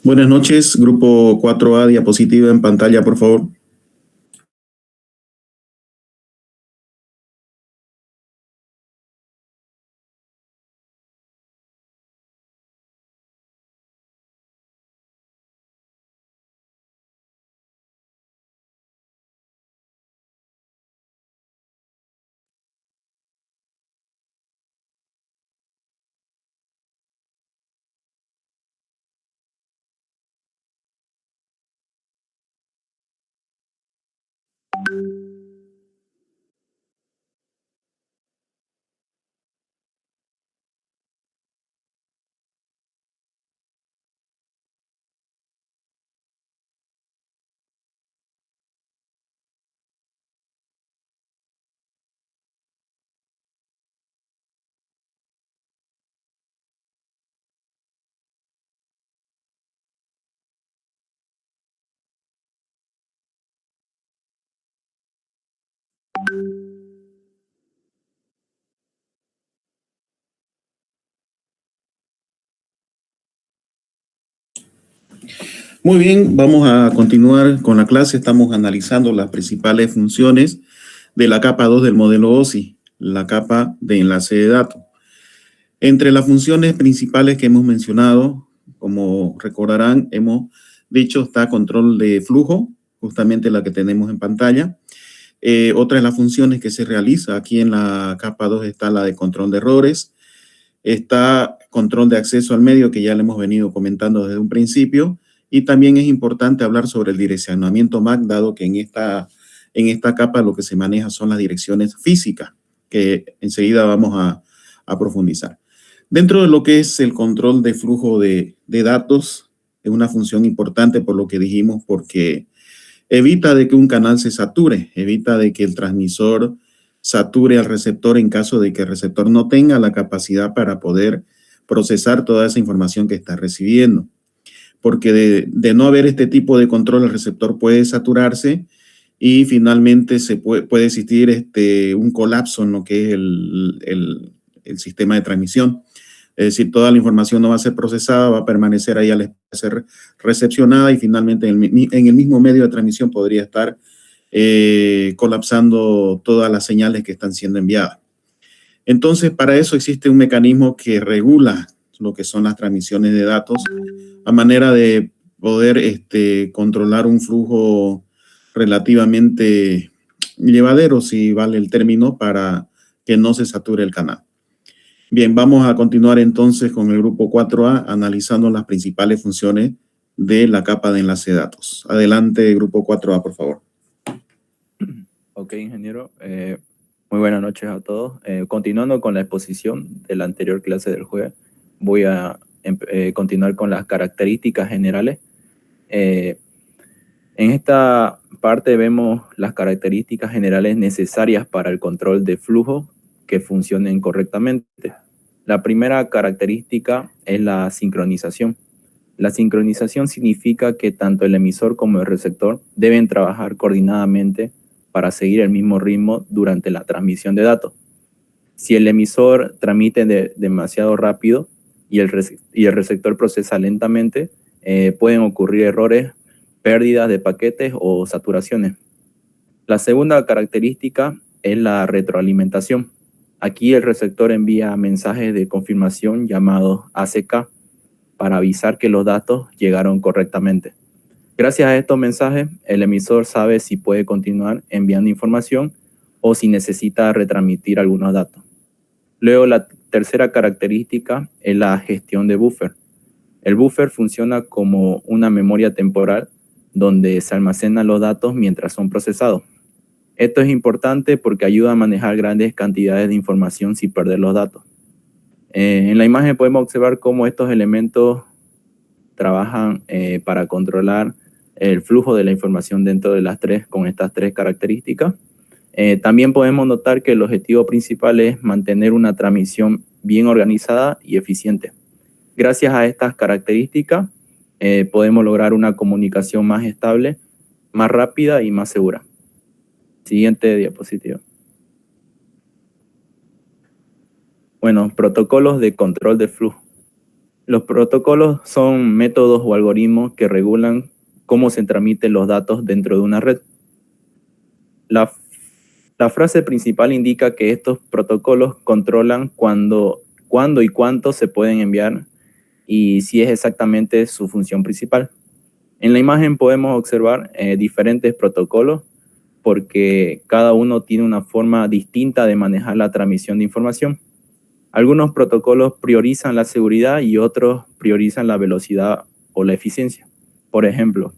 Buenas noches, grupo 4A, diapositiva en pantalla, por favor. Muy bien, vamos a continuar con la clase. Estamos analizando las principales funciones de la capa 2 del modelo OSI, la capa de enlace de datos. Entre las funciones principales que hemos mencionado, como recordarán, hemos dicho está control de flujo, justamente la que tenemos en pantalla. Otra de las funciones que se realiza aquí en la capa 2 está la de control de errores. Está control de acceso al medio, que ya le hemos venido comentando desde un principio. Y también es importante hablar sobre el direccionamiento MAC, dado que en esta capa lo que se maneja son las direcciones físicas, que enseguida vamos a profundizar. Dentro de lo que es el control de flujo de datos, es una función importante por lo que dijimos, porque evita de que un canal se sature, evita de que el transmisor sature al receptor en caso de que el receptor no tenga la capacidad para poder procesar toda esa información que está recibiendo. Porque de no haber este tipo de control, el receptor puede saturarse y finalmente puede existir un colapso en lo que es el sistema de transmisión. Es decir, toda la información no va a ser procesada, va a permanecer ahí al ser recepcionada y finalmente en el mismo medio de transmisión podría estar colapsando todas las señales que están siendo enviadas. Entonces, para eso existe un mecanismo que regula lo que son las transmisiones de datos a manera de poder controlar un flujo relativamente llevadero, si vale el término, para que no se sature el canal. Bien, vamos a continuar entonces con el grupo 4A, analizando las principales funciones de la capa de enlace de datos. Adelante, grupo 4A, por favor. Ok, ingeniero. Muy buenas noches a todos. Continuando con la exposición de la anterior clase del jueves, voy a continuar con las características generales. En esta parte vemos las características generales necesarias para el control de flujo que funcionen correctamente. La primera característica es la sincronización. La sincronización significa que tanto el emisor como el receptor deben trabajar coordinadamente para seguir el mismo ritmo durante la transmisión de datos. Si el emisor transmite demasiado rápido y el receptor procesa lentamente, pueden ocurrir errores, pérdidas de paquetes o saturaciones. La segunda característica es la retroalimentación. Aquí el receptor envía mensajes de confirmación llamados ACK para avisar que los datos llegaron correctamente. Gracias a estos mensajes, el emisor sabe si puede continuar enviando información o si necesita retransmitir algunos datos. Luego, la tercera característica es la gestión de buffer. El buffer funciona como una memoria temporal donde se almacenan los datos mientras son procesados. Esto es importante porque ayuda a manejar grandes cantidades de información sin perder los datos. En la imagen podemos observar cómo estos elementos trabajan para controlar el flujo de la información dentro de con estas tres características. También podemos notar que el objetivo principal es mantener una transmisión bien organizada y eficiente. Gracias a estas características podemos lograr una comunicación más estable, más rápida y más segura. Siguiente diapositiva. Bueno, protocolos de control de flujo. Los protocolos son métodos o algoritmos que regulan cómo se transmiten los datos dentro de una red. La frase principal indica que estos protocolos controlan cuándo y cuánto se pueden enviar y si es exactamente su función principal. En la imagen podemos observar diferentes protocolos porque cada uno tiene una forma distinta de manejar la transmisión de información. Algunos protocolos priorizan la seguridad y otros priorizan la velocidad o la eficiencia. Por ejemplo,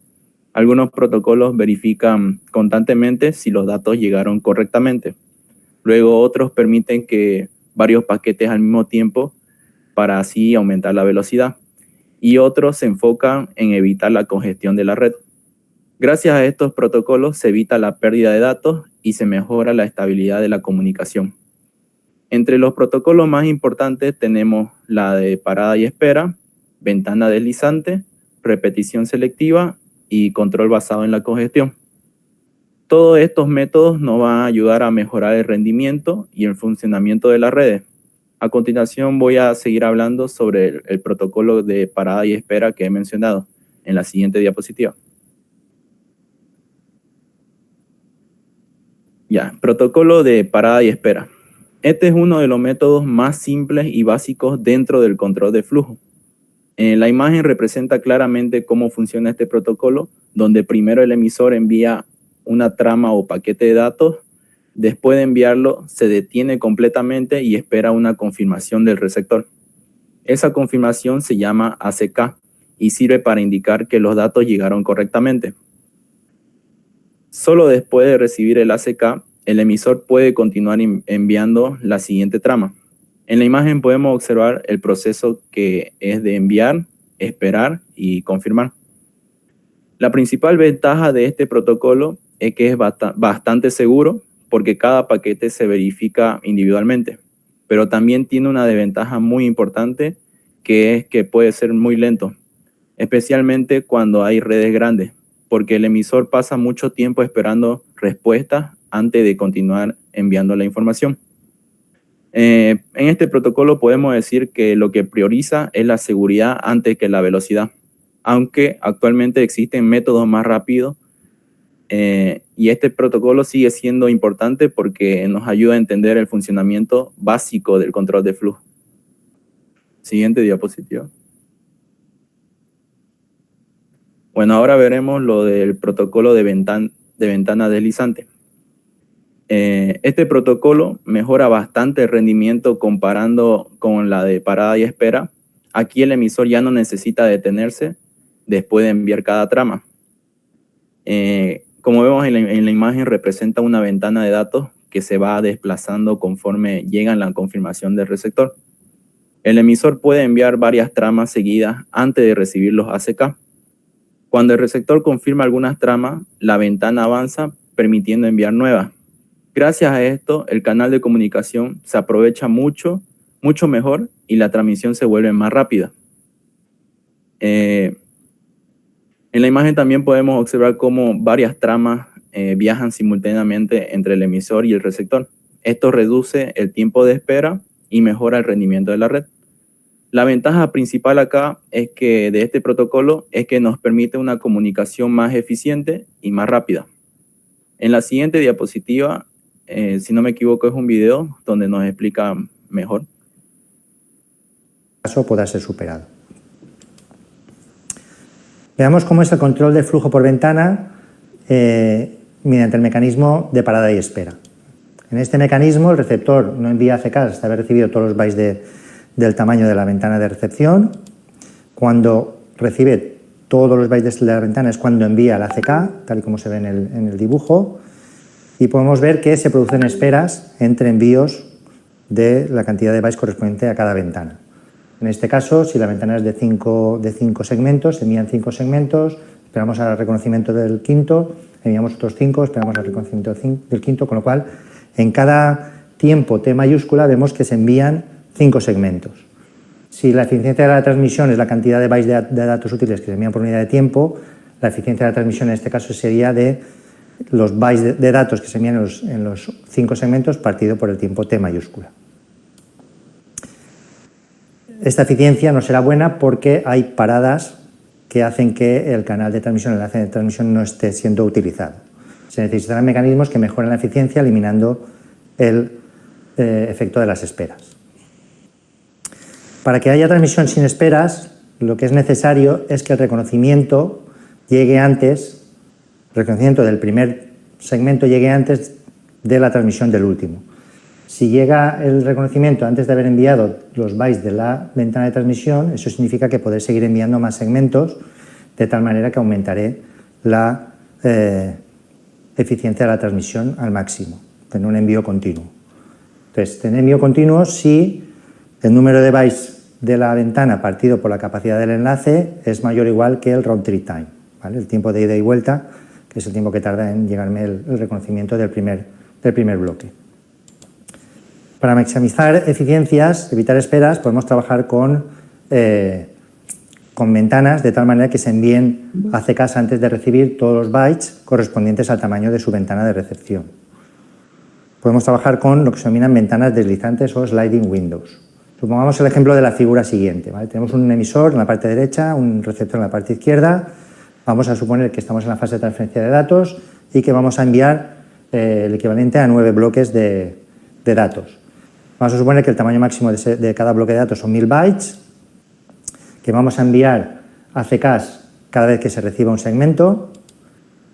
algunos protocolos verifican constantemente si los datos llegaron correctamente. Luego otros permiten que varios paquetes al mismo tiempo para así aumentar la velocidad. Y otros se enfocan en evitar la congestión de la red. Gracias a estos protocolos se evita la pérdida de datos y se mejora la estabilidad de la comunicación. Entre los protocolos más importantes tenemos la de parada y espera, ventana deslizante, repetición selectiva y control basado en la congestión. Todos estos métodos nos van a ayudar a mejorar el rendimiento y el funcionamiento de las redes. A continuación voy a seguir hablando sobre el protocolo de parada y espera que he mencionado en la siguiente diapositiva. Ya, protocolo de parada y espera. Este es uno de los métodos más simples y básicos dentro del control de flujo. La imagen representa claramente cómo funciona este protocolo, donde primero el emisor envía una trama o paquete de datos, después de enviarlo se detiene completamente y espera una confirmación del receptor. Esa confirmación se llama ACK y sirve para indicar que los datos llegaron correctamente. Solo después de recibir el ACK, el emisor puede continuar enviando la siguiente trama. En la imagen podemos observar el proceso que es de enviar, esperar y confirmar. La principal ventaja de este protocolo es que es bastante seguro porque cada paquete se verifica individualmente, pero también tiene una desventaja muy importante que es que puede ser muy lento, especialmente cuando hay redes grandes, porque el emisor pasa mucho tiempo esperando respuestas antes de continuar enviando la información. En este protocolo podemos decir que lo que prioriza es la seguridad antes que la velocidad, aunque actualmente existen métodos más rápidos y este protocolo sigue siendo importante porque nos ayuda a entender el funcionamiento básico del control de flujo. Siguiente diapositiva. Bueno, ahora veremos lo del protocolo de ventana deslizante. Este protocolo mejora bastante el rendimiento comparando con la de parada y espera. Aquí el emisor ya no necesita detenerse después de enviar cada trama. Como vemos en la imagen, representa una ventana de datos que se va desplazando conforme llega la confirmación del receptor. El emisor puede enviar varias tramas seguidas antes de recibir los ACK. Cuando el receptor confirma algunas tramas, la ventana avanza permitiendo enviar nuevas. Gracias a esto, el canal de comunicación se aprovecha mucho mejor y la transmisión se vuelve más rápida. En la imagen también podemos observar cómo varias tramas viajan simultáneamente entre el emisor y el receptor. Esto reduce el tiempo de espera y mejora el rendimiento de la red. La ventaja principal acá es que de este protocolo es que nos permite una comunicación más eficiente y más rápida. En la siguiente diapositiva, si no me equivoco, es un video donde nos explica mejor. Caso pueda ser superado. Veamos cómo es el control de flujo por ventana mediante el mecanismo de parada y espera. En este mecanismo el receptor no envía ACK hasta haber recibido todos los bytes del tamaño de la ventana de recepción. Cuando recibe todos los bytes de la ventana es cuando envía la ACK, tal y como se ve en el dibujo. Y podemos ver que se producen esperas entre envíos de la cantidad de bytes correspondiente a cada ventana. En este caso, si la ventana es de 5 segmentos, se envían 5 segmentos, esperamos al reconocimiento del quinto, enviamos otros 5, esperamos al reconocimiento del quinto, con lo cual en cada tiempo T mayúscula vemos que se envían 5 segmentos. Si la eficiencia de la transmisión es la cantidad de bytes de datos útiles que se envían por unidad de tiempo, la eficiencia de la transmisión en este caso sería de los bytes de datos que se envían en los 5 segmentos partido por el tiempo T mayúscula. esta eficiencia no será buena porque hay paradas que hacen que el canal de transmisión, el enlace de transmisión, no esté siendo utilizado. Se necesitarán mecanismos que mejoren la eficiencia eliminando el efecto de las esperas. Para que haya transmisión sin esperas, lo que es necesario es que el reconocimiento llegue antes, el reconocimiento del primer segmento llegue antes de la transmisión del último. Si llega el reconocimiento antes de haber enviado los bytes de la ventana de transmisión, eso significa que podré seguir enviando más segmentos, de tal manera que aumentaré la eficiencia de la transmisión al máximo, tener un envío continuo. Entonces, tener envío continuo si el número de bytes de la ventana partido por la capacidad del enlace es mayor o igual que el round trip time, ¿vale? El tiempo de ida y vuelta, que es el tiempo que tarda en llegarme el reconocimiento del primer bloque. Para maximizar eficiencias, evitar esperas, podemos trabajar con ventanas de tal manera que se envíen ACKs antes de recibir todos los bytes correspondientes al tamaño de su ventana de recepción. Podemos trabajar con lo que se denominan ventanas deslizantes o sliding windows. Supongamos el ejemplo de la figura siguiente, ¿vale? Tenemos un emisor en la parte derecha, un receptor en la parte izquierda. Vamos a suponer que estamos en la fase de transferencia de datos y que vamos a enviar el equivalente a 9 bloques de datos. Vamos a suponer que el tamaño máximo de cada bloque de datos son 1000 bytes, que vamos a enviar ACKs cada vez que se reciba un segmento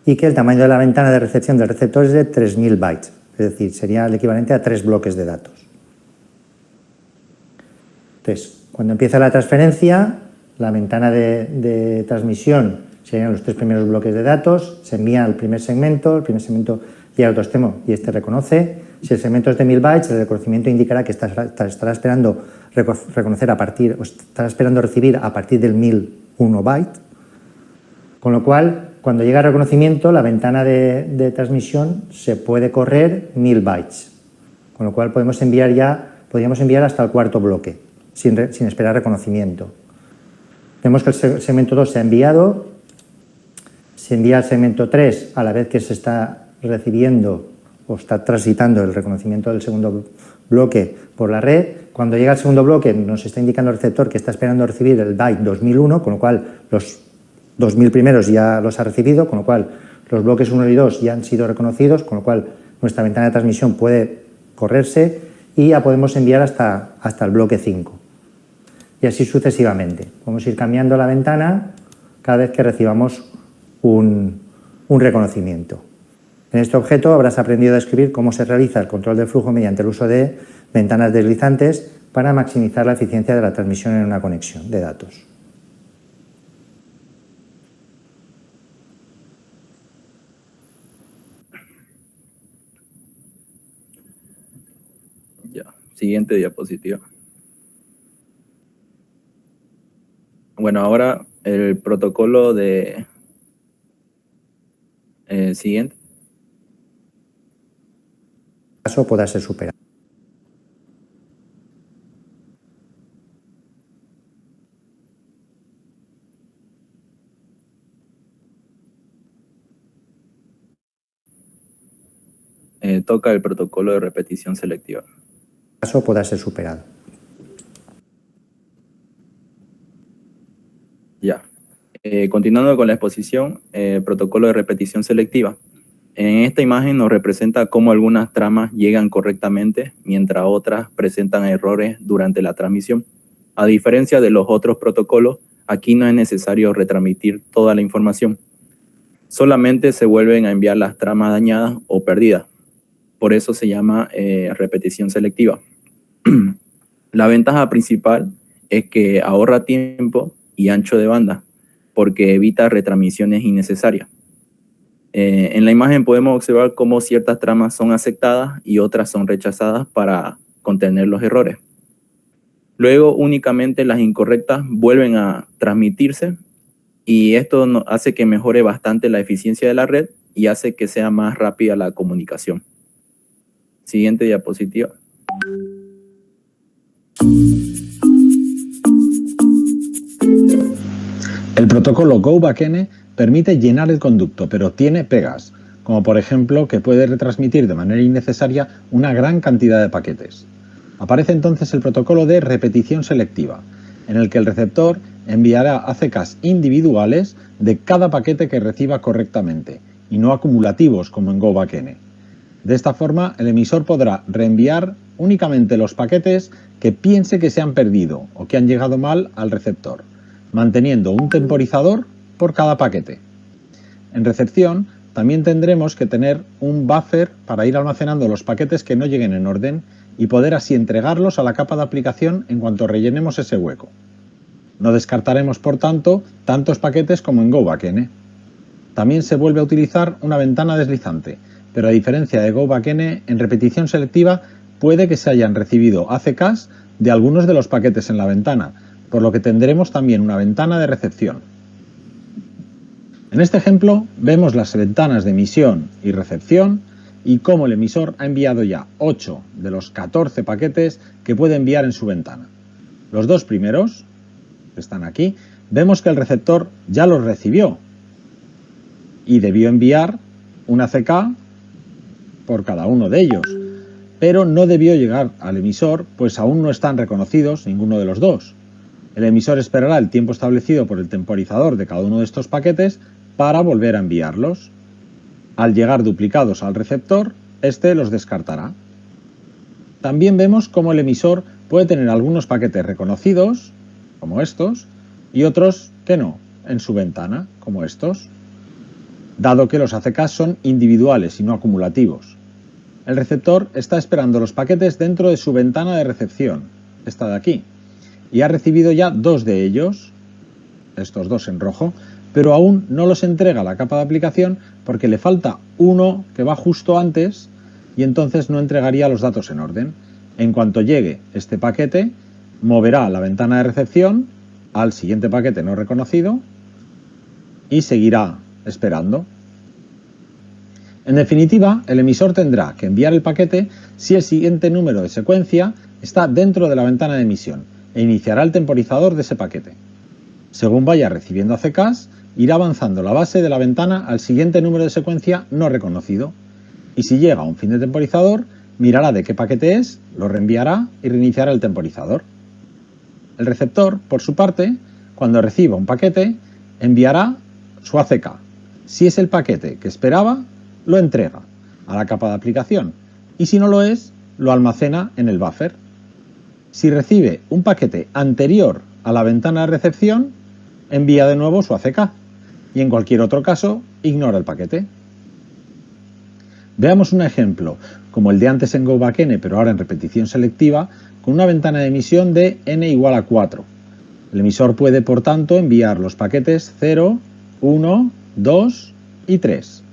y que el tamaño de la ventana de recepción del receptor es de 3000 bytes, es decir, sería el equivalente a 3 bloques de datos. Entonces, cuando empieza la transferencia, la ventana de transmisión serían los 3 primeros bloques de datos, se envía el primer segmento llega al otro extremo y este reconoce. Si el segmento es de 1000 bytes, el reconocimiento indicará que estará esperando recibir a partir del 1001 byte, con lo cual, cuando llega el reconocimiento, la ventana de transmisión se puede correr 1000 bytes, con lo cual podríamos enviar hasta el cuarto bloque, sin esperar reconocimiento. Vemos que el segmento 2 se ha enviado, se envía el segmento 3 a la vez que se está recibiendo o está transitando el reconocimiento del segundo bloque por la red. Cuando llega al segundo bloque nos está indicando el receptor que está esperando recibir el byte 2001, con lo cual los 2000 primeros ya los ha recibido, con lo cual los bloques 1 y 2 ya han sido reconocidos, con lo cual nuestra ventana de transmisión puede correrse y ya podemos enviar hasta el bloque 5. Y así sucesivamente. Podemos ir cambiando la ventana cada vez que recibamos un reconocimiento. En este objeto habrás aprendido a describir cómo se realiza el control del flujo mediante el uso de ventanas deslizantes para maximizar la eficiencia de la transmisión en una conexión de datos. Ya, siguiente diapositiva. Bueno, ahora el protocolo de... siguiente. Caso pueda ser superado. Toca el protocolo de repetición selectiva. Caso pueda ser superado. Ya. Continuando con la exposición, protocolo de repetición selectiva. En esta imagen nos representa cómo algunas tramas llegan correctamente, mientras otras presentan errores durante la transmisión. A diferencia de los otros protocolos, aquí no es necesario retransmitir toda la información. Solamente se vuelven a enviar las tramas dañadas o perdidas. Por eso se llama repetición selectiva. La ventaja principal es que ahorra tiempo y ancho de banda, porque evita retransmisiones innecesarias. En la imagen podemos observar cómo ciertas tramas son aceptadas y otras son rechazadas para contener los errores. Luego únicamente las incorrectas vuelven a transmitirse y esto hace que mejore bastante la eficiencia de la red y hace que sea más rápida la comunicación. Siguiente diapositiva. El protocolo Go-Back-N permite llenar el conducto, pero tiene pegas, como por ejemplo que puede retransmitir de manera innecesaria una gran cantidad de paquetes. Aparece entonces el protocolo de repetición selectiva, en el que el receptor enviará ACKs individuales de cada paquete que reciba correctamente y no acumulativos como en GoBackN. De esta forma, el emisor podrá reenviar únicamente los paquetes que piense que se han perdido o que han llegado mal al receptor, manteniendo un temporizador por cada paquete. En recepción, también tendremos que tener un buffer para ir almacenando los paquetes que no lleguen en orden y poder así entregarlos a la capa de aplicación en cuanto rellenemos ese hueco. No descartaremos, por tanto, tantos paquetes como en GoBackN. También se vuelve a utilizar una ventana deslizante, pero a diferencia de GoBackN, en repetición selectiva puede que se hayan recibido ACKs de algunos de los paquetes en la ventana, por lo que tendremos también una ventana de recepción. En este ejemplo vemos las ventanas de emisión y recepción y cómo el emisor ha enviado ya 8 de los 14 paquetes que puede enviar en su ventana. Los dos primeros, que están aquí, vemos que el receptor ya los recibió y debió enviar una ACK por cada uno de ellos, pero no debió llegar al emisor, pues aún no están reconocidos ninguno de los dos. El emisor esperará el tiempo establecido por el temporizador de cada uno de estos paquetes para volver a enviarlos. Al llegar duplicados al receptor, este los descartará. También vemos cómo el emisor puede tener algunos paquetes reconocidos, como estos, y otros que no, en su ventana, como estos, dado que los ACKs son individuales y no acumulativos. El receptor está esperando los paquetes dentro de su ventana de recepción, esta de aquí, y ha recibido ya 2 de ellos, estos 2 en rojo, pero aún no los entrega a la capa de aplicación porque le falta uno que va justo antes y entonces no entregaría los datos en orden. En cuanto llegue este paquete, moverá la ventana de recepción al siguiente paquete no reconocido y seguirá esperando. En definitiva, el emisor tendrá que enviar el paquete si el siguiente número de secuencia está dentro de la ventana de emisión e iniciará el temporizador de ese paquete. Según vaya recibiendo ACKs, irá avanzando la base de la ventana al siguiente número de secuencia no reconocido y si llega a un fin de temporizador, mirará de qué paquete es, lo reenviará y reiniciará el temporizador. El receptor, por su parte, cuando reciba un paquete, enviará su ACK. Si es el paquete que esperaba, lo entrega a la capa de aplicación y si no lo es, lo almacena en el buffer. Si recibe un paquete anterior a la ventana de recepción, envía de nuevo su ACK y en cualquier otro caso, ignora el paquete. Veamos un ejemplo, como el de antes en GoBackN, pero ahora en repetición selectiva, con una ventana de emisión de n igual a 4. El emisor puede, por tanto, enviar los paquetes 0, 1, 2 y 3.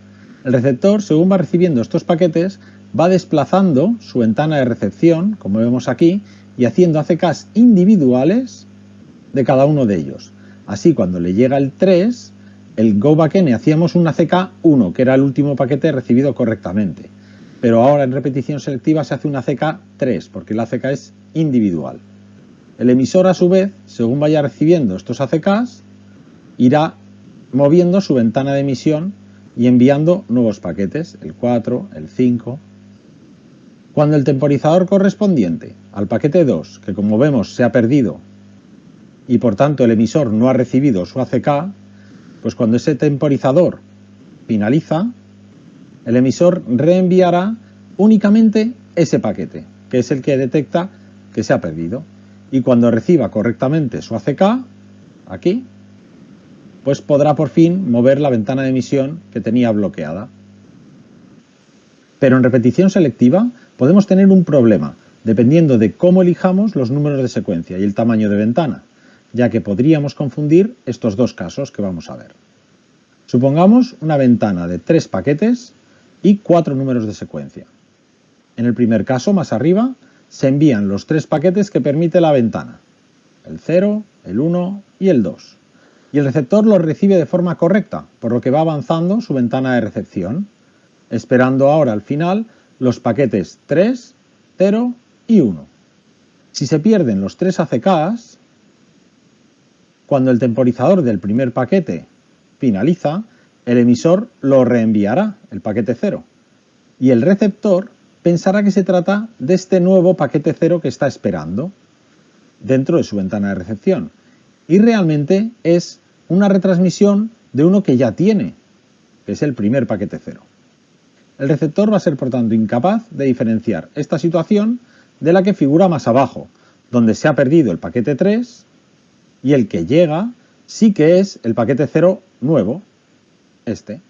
El receptor, según va recibiendo estos paquetes, va desplazando su ventana de recepción, como vemos aquí, y haciendo ACKs individuales de cada uno de ellos. Así, cuando le llega el 3, el GoBackN hacíamos un ACK 1, que era el último paquete recibido correctamente. Pero ahora en repetición selectiva se hace un ACK 3, porque el ACK es individual. El emisor, a su vez, según vaya recibiendo estos ACKs, irá moviendo su ventana de emisión y enviando nuevos paquetes, el 4, el 5. Cuando el temporizador correspondiente al paquete 2, que como vemos se ha perdido y por tanto el emisor no ha recibido su ACK, pues cuando ese temporizador finaliza, el emisor reenviará únicamente ese paquete, que es el que detecta que se ha perdido. Y cuando reciba correctamente su ACK, aquí, pues podrá por fin mover la ventana de emisión que tenía bloqueada. Pero en repetición selectiva podemos tener un problema, dependiendo de cómo elijamos los números de secuencia y el tamaño de ventana, ya que podríamos confundir estos dos casos que vamos a ver. Supongamos una ventana de 3 paquetes y 4 números de secuencia. En el primer caso, más arriba, se envían los 3 paquetes que permite la ventana, el 0, el 1 y el 2. Y el receptor los recibe de forma correcta, por lo que va avanzando su ventana de recepción, esperando ahora al final los paquetes 3, 0 y 1. Si se pierden los 3 ACKs, cuando el temporizador del primer paquete finaliza, el emisor lo reenviará, el paquete 0, y el receptor pensará que se trata de este nuevo paquete 0 que está esperando. dentro de su ventana de recepción. Y realmente es una retransmisión de uno que ya tiene, que es el primer paquete 0. El receptor va a ser, por tanto, incapaz de diferenciar esta situación de la que figura más abajo, donde se ha perdido el paquete 3 y el que llega sí que es el paquete 0 nuevo, este.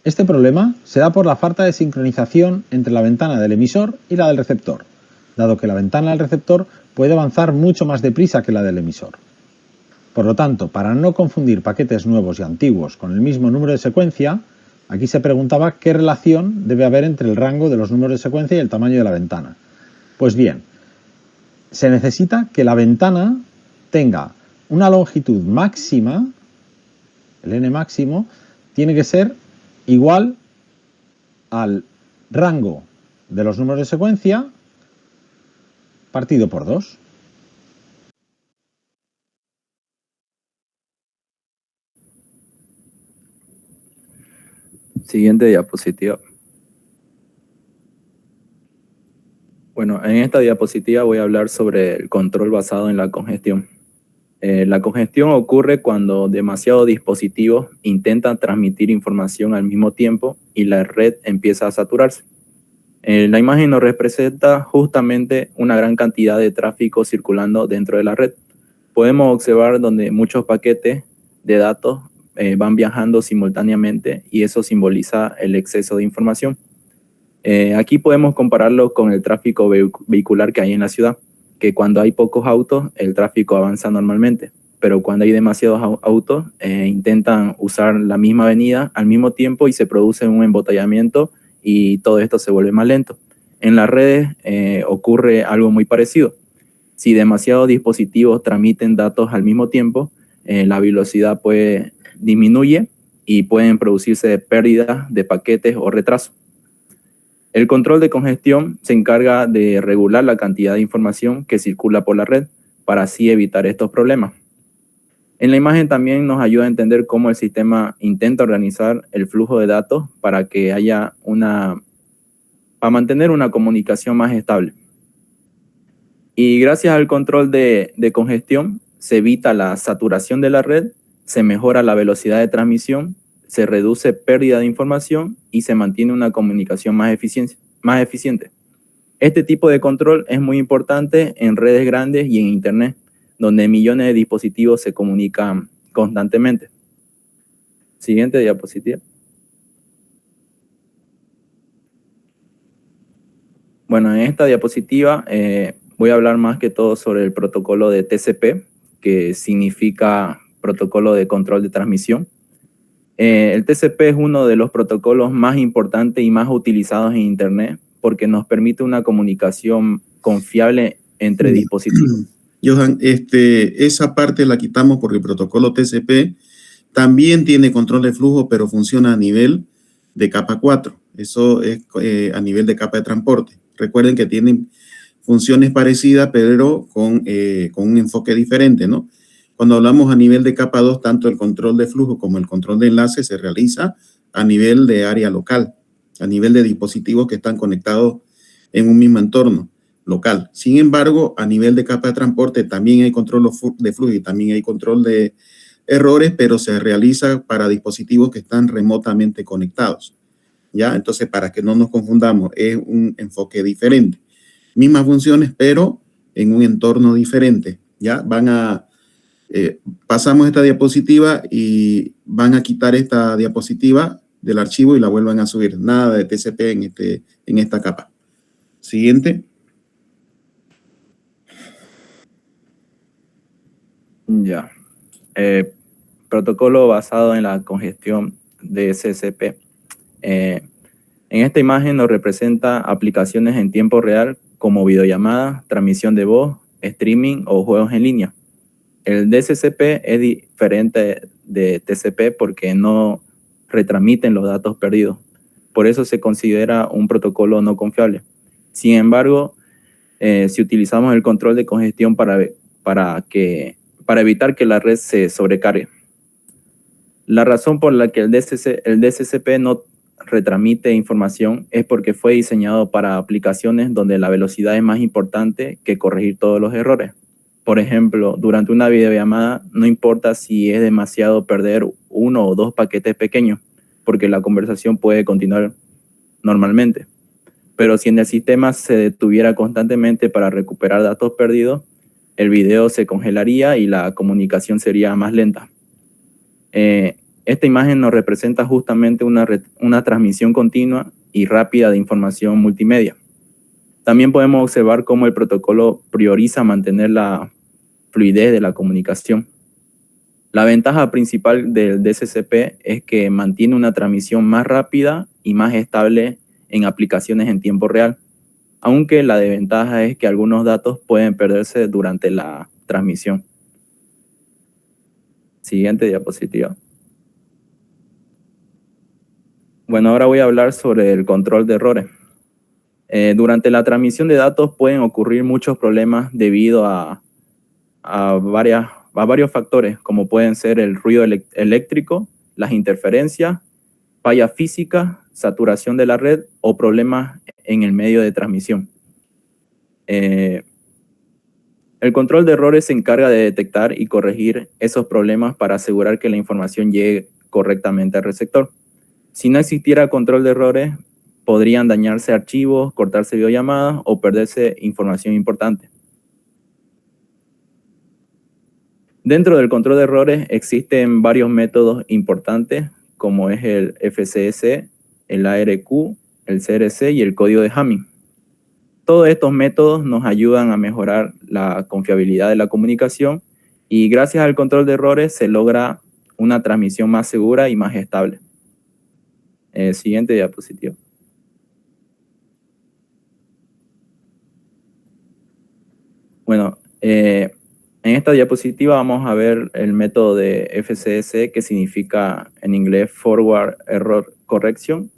Este problema se da por la falta de sincronización entre la ventana del emisor y la del receptor, dado que la ventana del receptor puede avanzar mucho más deprisa que la del emisor. Por lo tanto, para no confundir paquetes nuevos y antiguos con el mismo número de secuencia, aquí se preguntaba qué relación debe haber entre el rango de los números de secuencia y el tamaño de la ventana. Pues bien, se necesita que la ventana tenga una longitud máxima, el n máximo, tiene que ser igual al rango de los números de secuencia partido por 2. Siguiente diapositiva. Bueno, en esta diapositiva voy a hablar sobre el control basado en la congestión. La congestión ocurre cuando demasiados dispositivos intentan transmitir información al mismo tiempo y la red empieza a saturarse. La imagen nos representa justamente una gran cantidad de tráfico circulando dentro de la red. Podemos observar donde muchos paquetes de datos van viajando simultáneamente y eso simboliza el exceso de información. Aquí podemos compararlo con el tráfico vehicular que hay en la ciudad, que cuando hay pocos autos el tráfico avanza normalmente, pero cuando hay demasiados autos intentan usar la misma avenida al mismo tiempo y se produce un embotellamiento y todo esto se vuelve más lento. En las redes ocurre algo muy parecido. Si demasiados dispositivos transmiten datos al mismo tiempo, la velocidad disminuye y pueden producirse pérdidas de paquetes o retrasos. El control de congestión se encarga de regular la cantidad de información que circula por la red para así evitar estos problemas. En la imagen también nos ayuda a entender cómo el sistema intenta organizar el flujo de datos para que haya para mantener una comunicación más estable. Y gracias al control de congestión se evita la saturación de la red, se mejora la velocidad de transmisión, se reduce pérdida de información y se mantiene una comunicación más eficiente. Este tipo de control es muy importante en redes grandes y en Internet, donde millones de dispositivos se comunican constantemente. Siguiente diapositiva. Bueno, en esta diapositiva voy a hablar más que todo sobre el protocolo de TCP, que significa protocolo de control de transmisión. El TCP es uno de los protocolos más importantes y más utilizados en Internet porque nos permite una comunicación confiable entre dispositivos. Johan, esa parte la quitamos porque el protocolo TCP también tiene control de flujo, pero funciona a nivel de capa 4. Eso es a nivel de capa de transporte. Recuerden que tienen funciones parecidas, pero con un enfoque diferente, ¿no? Cuando hablamos a nivel de capa 2, tanto el control de flujo como el control de enlace se realiza a nivel de área local, a nivel de dispositivos que están conectados en un mismo entorno local. Sin embargo, a nivel de capa de transporte también hay control de flujo y también hay control de errores, pero se realiza para dispositivos que están remotamente conectados. ¿Ya? Entonces, para que no nos confundamos, es un enfoque diferente. Mismas funciones, pero en un entorno diferente. ¿Ya? Pasamos esta diapositiva y van a quitar esta diapositiva del archivo y la vuelvan a subir. Nada de TCP en esta capa. Siguiente. Ya. Protocolo basado en la congestión de SCP. En esta imagen nos representa aplicaciones en tiempo real como videollamadas, transmisión de voz, streaming o juegos en línea. El DSCP es diferente de TCP porque no retransmiten los datos perdidos. Por eso se considera un protocolo no confiable. Sin embargo, si utilizamos el control de congestión para evitar que la red se sobrecargue. La razón por la que el DSCP no retransmite información es porque fue diseñado para aplicaciones donde la velocidad es más importante que corregir todos los errores. Por ejemplo, durante una videollamada no importa si es demasiado perder 1 o 2 paquetes pequeños, porque la conversación puede continuar normalmente. Pero si en el sistema se detuviera constantemente para recuperar datos perdidos, el video se congelaría y la comunicación sería más lenta. Esta imagen nos representa justamente una transmisión continua y rápida de información multimedia. También podemos observar cómo el protocolo prioriza mantener la fluidez de la comunicación. La ventaja principal del DSCP es que mantiene una transmisión más rápida y más estable en aplicaciones en tiempo real, aunque la desventaja es que algunos datos pueden perderse durante la transmisión. Siguiente diapositiva. Bueno, ahora voy a hablar sobre el control de errores. Durante la transmisión de datos pueden ocurrir muchos problemas debido a varios factores, como pueden ser el ruido eléctrico, las interferencias, fallas físicas, saturación de la red o problemas en el medio de transmisión. El control de errores se encarga de detectar y corregir esos problemas para asegurar que la información llegue correctamente al receptor. Si no existiera control de errores, podrían dañarse archivos, cortarse videollamadas o perderse información importante. Dentro del control de errores existen varios métodos importantes, como es el FCS, el ARQ, el CRC y el código de Hamming. Todos estos métodos nos ayudan a mejorar la confiabilidad de la comunicación y gracias al control de errores se logra una transmisión más segura y más estable. Siguiente diapositiva. Bueno, en esta diapositiva vamos a ver el método de FCS, que significa en inglés Forward Error Correction,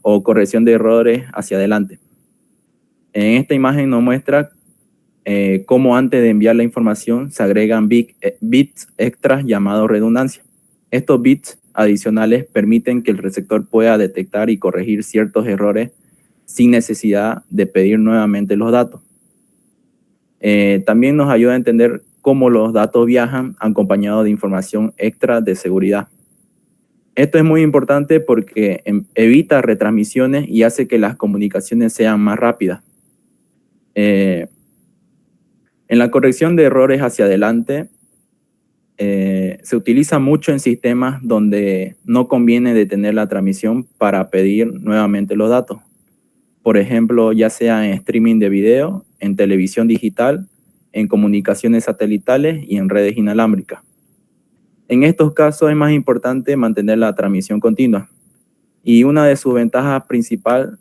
o corrección de errores hacia adelante. En esta imagen nos muestra cómo antes de enviar la información se agregan bits extras llamados redundancia. Estos bits adicionales permiten que el receptor pueda detectar y corregir ciertos errores sin necesidad de pedir nuevamente los datos. También nos ayuda a entender cómo los datos viajan acompañados de información extra de seguridad. Esto es muy importante porque evita retransmisiones y hace que las comunicaciones sean más rápidas. En la corrección de errores hacia adelante, se utiliza mucho en sistemas donde no conviene detener la transmisión para pedir nuevamente los datos. Por ejemplo, ya sea en streaming de video, en televisión digital, en comunicaciones satelitales y en redes inalámbricas. En estos casos es más importante mantener la transmisión continua. Y una de sus ventajas principales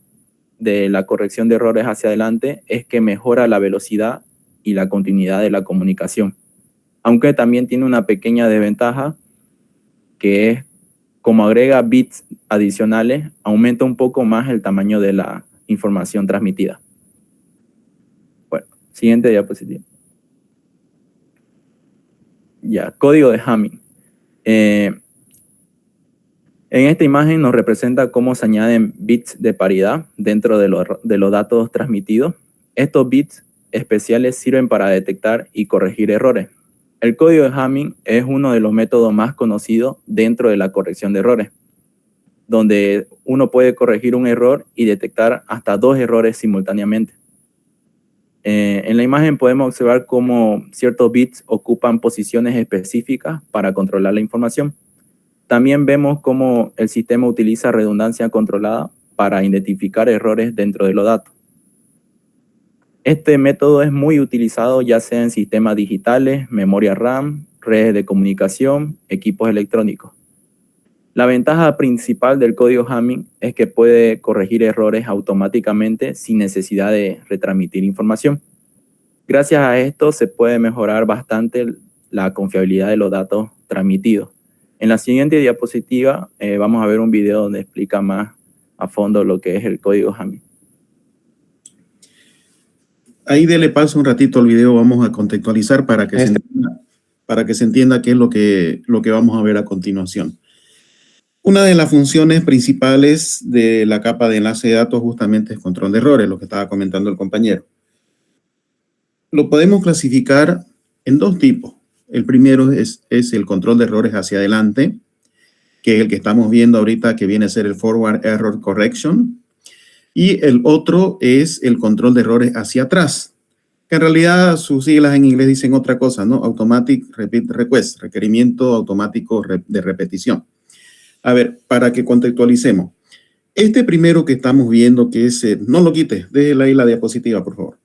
de la corrección de errores hacia adelante es que mejora la velocidad y la continuidad de la comunicación. Aunque también tiene una pequeña desventaja, que es como agrega bits adicionales, aumenta un poco más el tamaño de la información transmitida. Bueno, siguiente diapositiva. Ya, código de Hamming. En esta imagen nos representa cómo se añaden bits de paridad dentro de los datos transmitidos. Estos bits especiales sirven para detectar y corregir errores. El código de Hamming es uno de los métodos más conocidos dentro de la corrección de errores, donde uno puede corregir un error y detectar hasta 2 errores simultáneamente. En la imagen podemos observar cómo ciertos bits ocupan posiciones específicas para controlar la información. También vemos cómo el sistema utiliza redundancia controlada para identificar errores dentro de los datos. Este método es muy utilizado ya sea en sistemas digitales, memoria RAM, redes de comunicación, equipos electrónicos. La ventaja principal del código Hamming es que puede corregir errores automáticamente sin necesidad de retransmitir información. Gracias a esto se puede mejorar bastante la confiabilidad de los datos transmitidos. En la siguiente diapositiva vamos a ver un video donde explica más a fondo lo que es el código Hamming. Ahí dele paso un ratito al video, vamos a contextualizar para que se entienda qué es lo que vamos a ver a continuación. Una de las funciones principales de la capa de enlace de datos justamente es control de errores, lo que estaba comentando el compañero. Lo podemos clasificar en dos tipos. El primero es el control de errores hacia adelante, que es el que estamos viendo ahorita, que viene a ser el Forward Error Correction. Y el otro es el control de errores hacia atrás, que en realidad sus siglas en inglés dicen otra cosa, ¿no? Automatic Repeat Request, requerimiento automático de repetición. A ver, para que contextualicemos. Este primero que estamos viendo, que es, no lo quites, déjela ahí la diapositiva, por favor.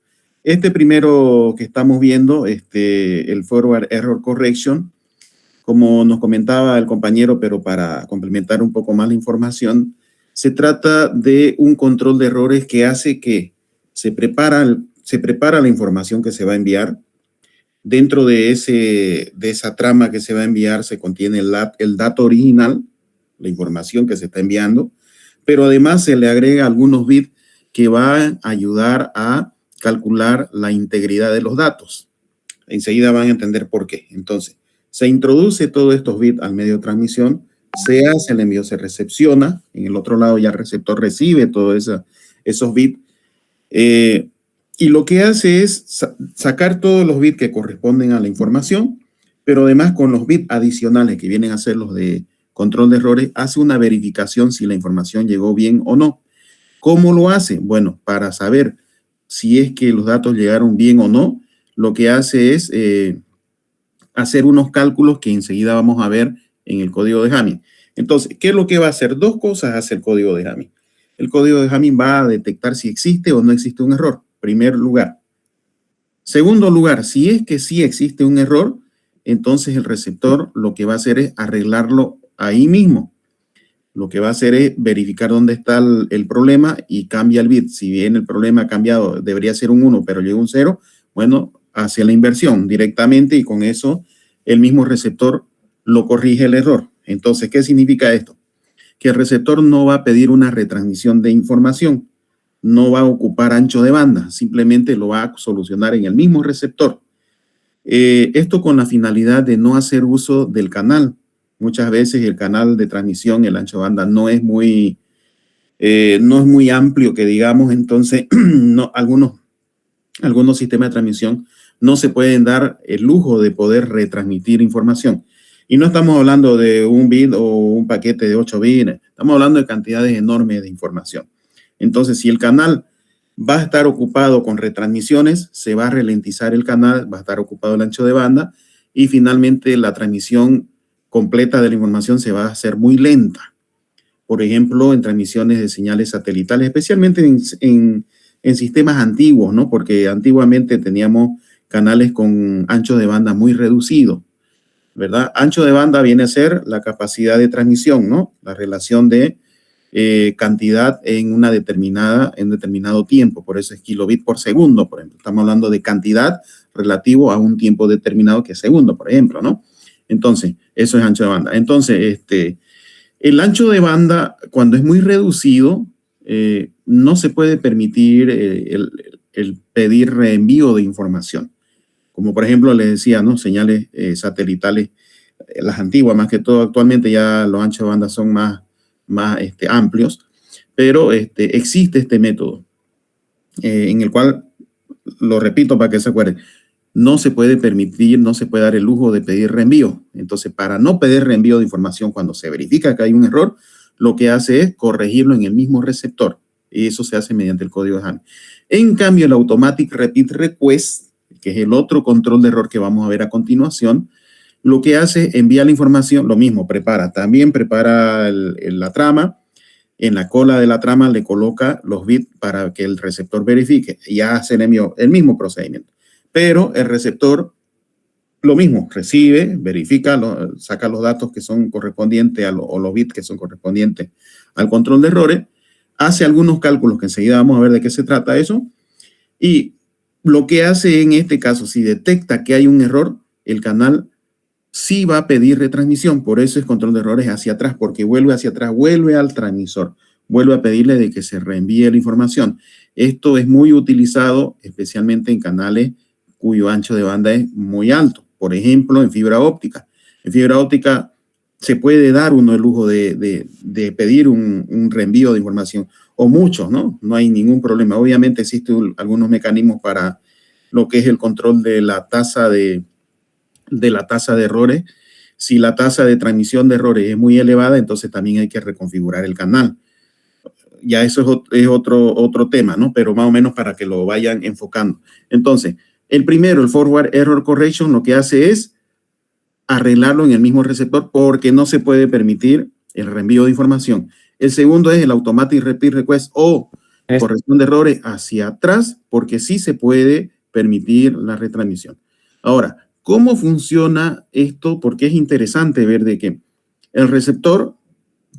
Este primero que estamos viendo, el Forward Error Correction, como nos comentaba el compañero, pero para complementar un poco más la información, se trata de un control de errores que hace que se prepara la información que se va a enviar. Dentro de esa trama que se va a enviar se contiene el dato original, la información que se está enviando, pero además se le agrega algunos bits que van a ayudar a calcular la integridad de los datos. Enseguida van a entender por qué. Entonces, se introduce todos estos bits al medio de transmisión, se hace el envío, se recepciona, en el otro lado ya el receptor recibe todos esos bits, y lo que hace es sacar todos los bits que corresponden a la información, pero además con los bits adicionales que vienen a ser los de control de errores, hace una verificación si la información llegó bien o no. ¿Cómo lo hace? Bueno, para saber si es que los datos llegaron bien o no, lo que hace es hacer unos cálculos que enseguida vamos a ver en el código de Hamming. Entonces, ¿qué es lo que va a hacer? Dos cosas hace el código de Hamming. El código de Hamming va a detectar si existe o no existe un error, primer lugar. Segundo lugar, si es que sí existe un error, entonces el receptor lo que va a hacer es arreglarlo ahí mismo. Lo que va a hacer es verificar dónde está el problema y cambia el bit. Si bien el problema ha cambiado, debería ser un 1, pero llegó un 0, bueno, hace la inversión directamente y con eso el mismo receptor lo corrige el error. Entonces, ¿qué significa esto? Que el receptor no va a pedir una retransmisión de información, no va a ocupar ancho de banda, simplemente lo va a solucionar en el mismo receptor. Esto con la finalidad de no hacer uso del canal. Muchas veces el canal de transmisión, el ancho de banda, no es muy amplio, que digamos, entonces algunos sistemas de transmisión no se pueden dar el lujo de poder retransmitir información. Y no estamos hablando de un bit o un paquete de 8 bits, estamos hablando de cantidades enormes de información. Entonces, si el canal va a estar ocupado con retransmisiones, se va a ralentizar el canal, va a estar ocupado el ancho de banda y finalmente la transmisión completa de la información se va a hacer muy lenta. Por ejemplo, en transmisiones de señales satelitales, especialmente en sistemas antiguos, ¿no? Porque antiguamente teníamos canales con ancho de banda muy reducido, ¿verdad? Ancho de banda viene a ser la capacidad de transmisión, ¿no? La relación de cantidad en un determinado tiempo, por eso es kilobit por segundo, por ejemplo. Estamos hablando de cantidad relativo a un tiempo determinado que es segundo, por ejemplo, ¿no? Entonces, eso es ancho de banda. Entonces, el ancho de banda, cuando es muy reducido, no se puede permitir el pedir reenvío de información. Como por ejemplo, les decía, ¿no? Señales satelitales, las antiguas, más que todo, actualmente ya los anchos de banda son más amplios, pero existe este método en el cual, lo repito para que se acuerden, no se puede permitir, no se puede dar el lujo de pedir reenvío. Entonces, para no pedir reenvío de información cuando se verifica que hay un error, lo que hace es corregirlo en el mismo receptor. Y eso se hace mediante el código de Hamming. En cambio, el Automatic Repeat Request, que es el otro control de error que vamos a ver a continuación, lo que hace es enviar la información, lo mismo, también prepara la trama, en la cola de la trama le coloca los bits para que el receptor verifique, y ya se le envió el mismo procedimiento. Pero el receptor, lo mismo, recibe, verifica, saca los datos que son correspondientes o los bits que son correspondientes al control de errores, hace algunos cálculos que enseguida vamos a ver de qué se trata eso, y lo que hace en este caso, si detecta que hay un error, el canal sí va a pedir retransmisión, por eso es control de errores hacia atrás, porque vuelve hacia atrás, vuelve al transmisor, vuelve a pedirle de que se reenvíe la información. Esto es muy utilizado, especialmente en canales cuyo ancho de banda es muy alto. Por ejemplo, en fibra óptica. En fibra óptica se puede dar uno el lujo de pedir un reenvío de información, o muchos, ¿no? No hay ningún problema. Obviamente existen algunos mecanismos para lo que es el control de la tasa de errores. Si la tasa de transmisión de errores es muy elevada, entonces también hay que reconfigurar el canal. Ya eso es otro tema, ¿no? Pero más o menos para que lo vayan enfocando. Entonces, el primero, el Forward Error Correction, lo que hace es arreglarlo en el mismo receptor porque no se puede permitir el reenvío de información. El segundo es el Automatic Repeat Request o corrección de errores hacia atrás, porque sí se puede permitir la retransmisión. Ahora, ¿cómo funciona esto? Porque es interesante ver de que el receptor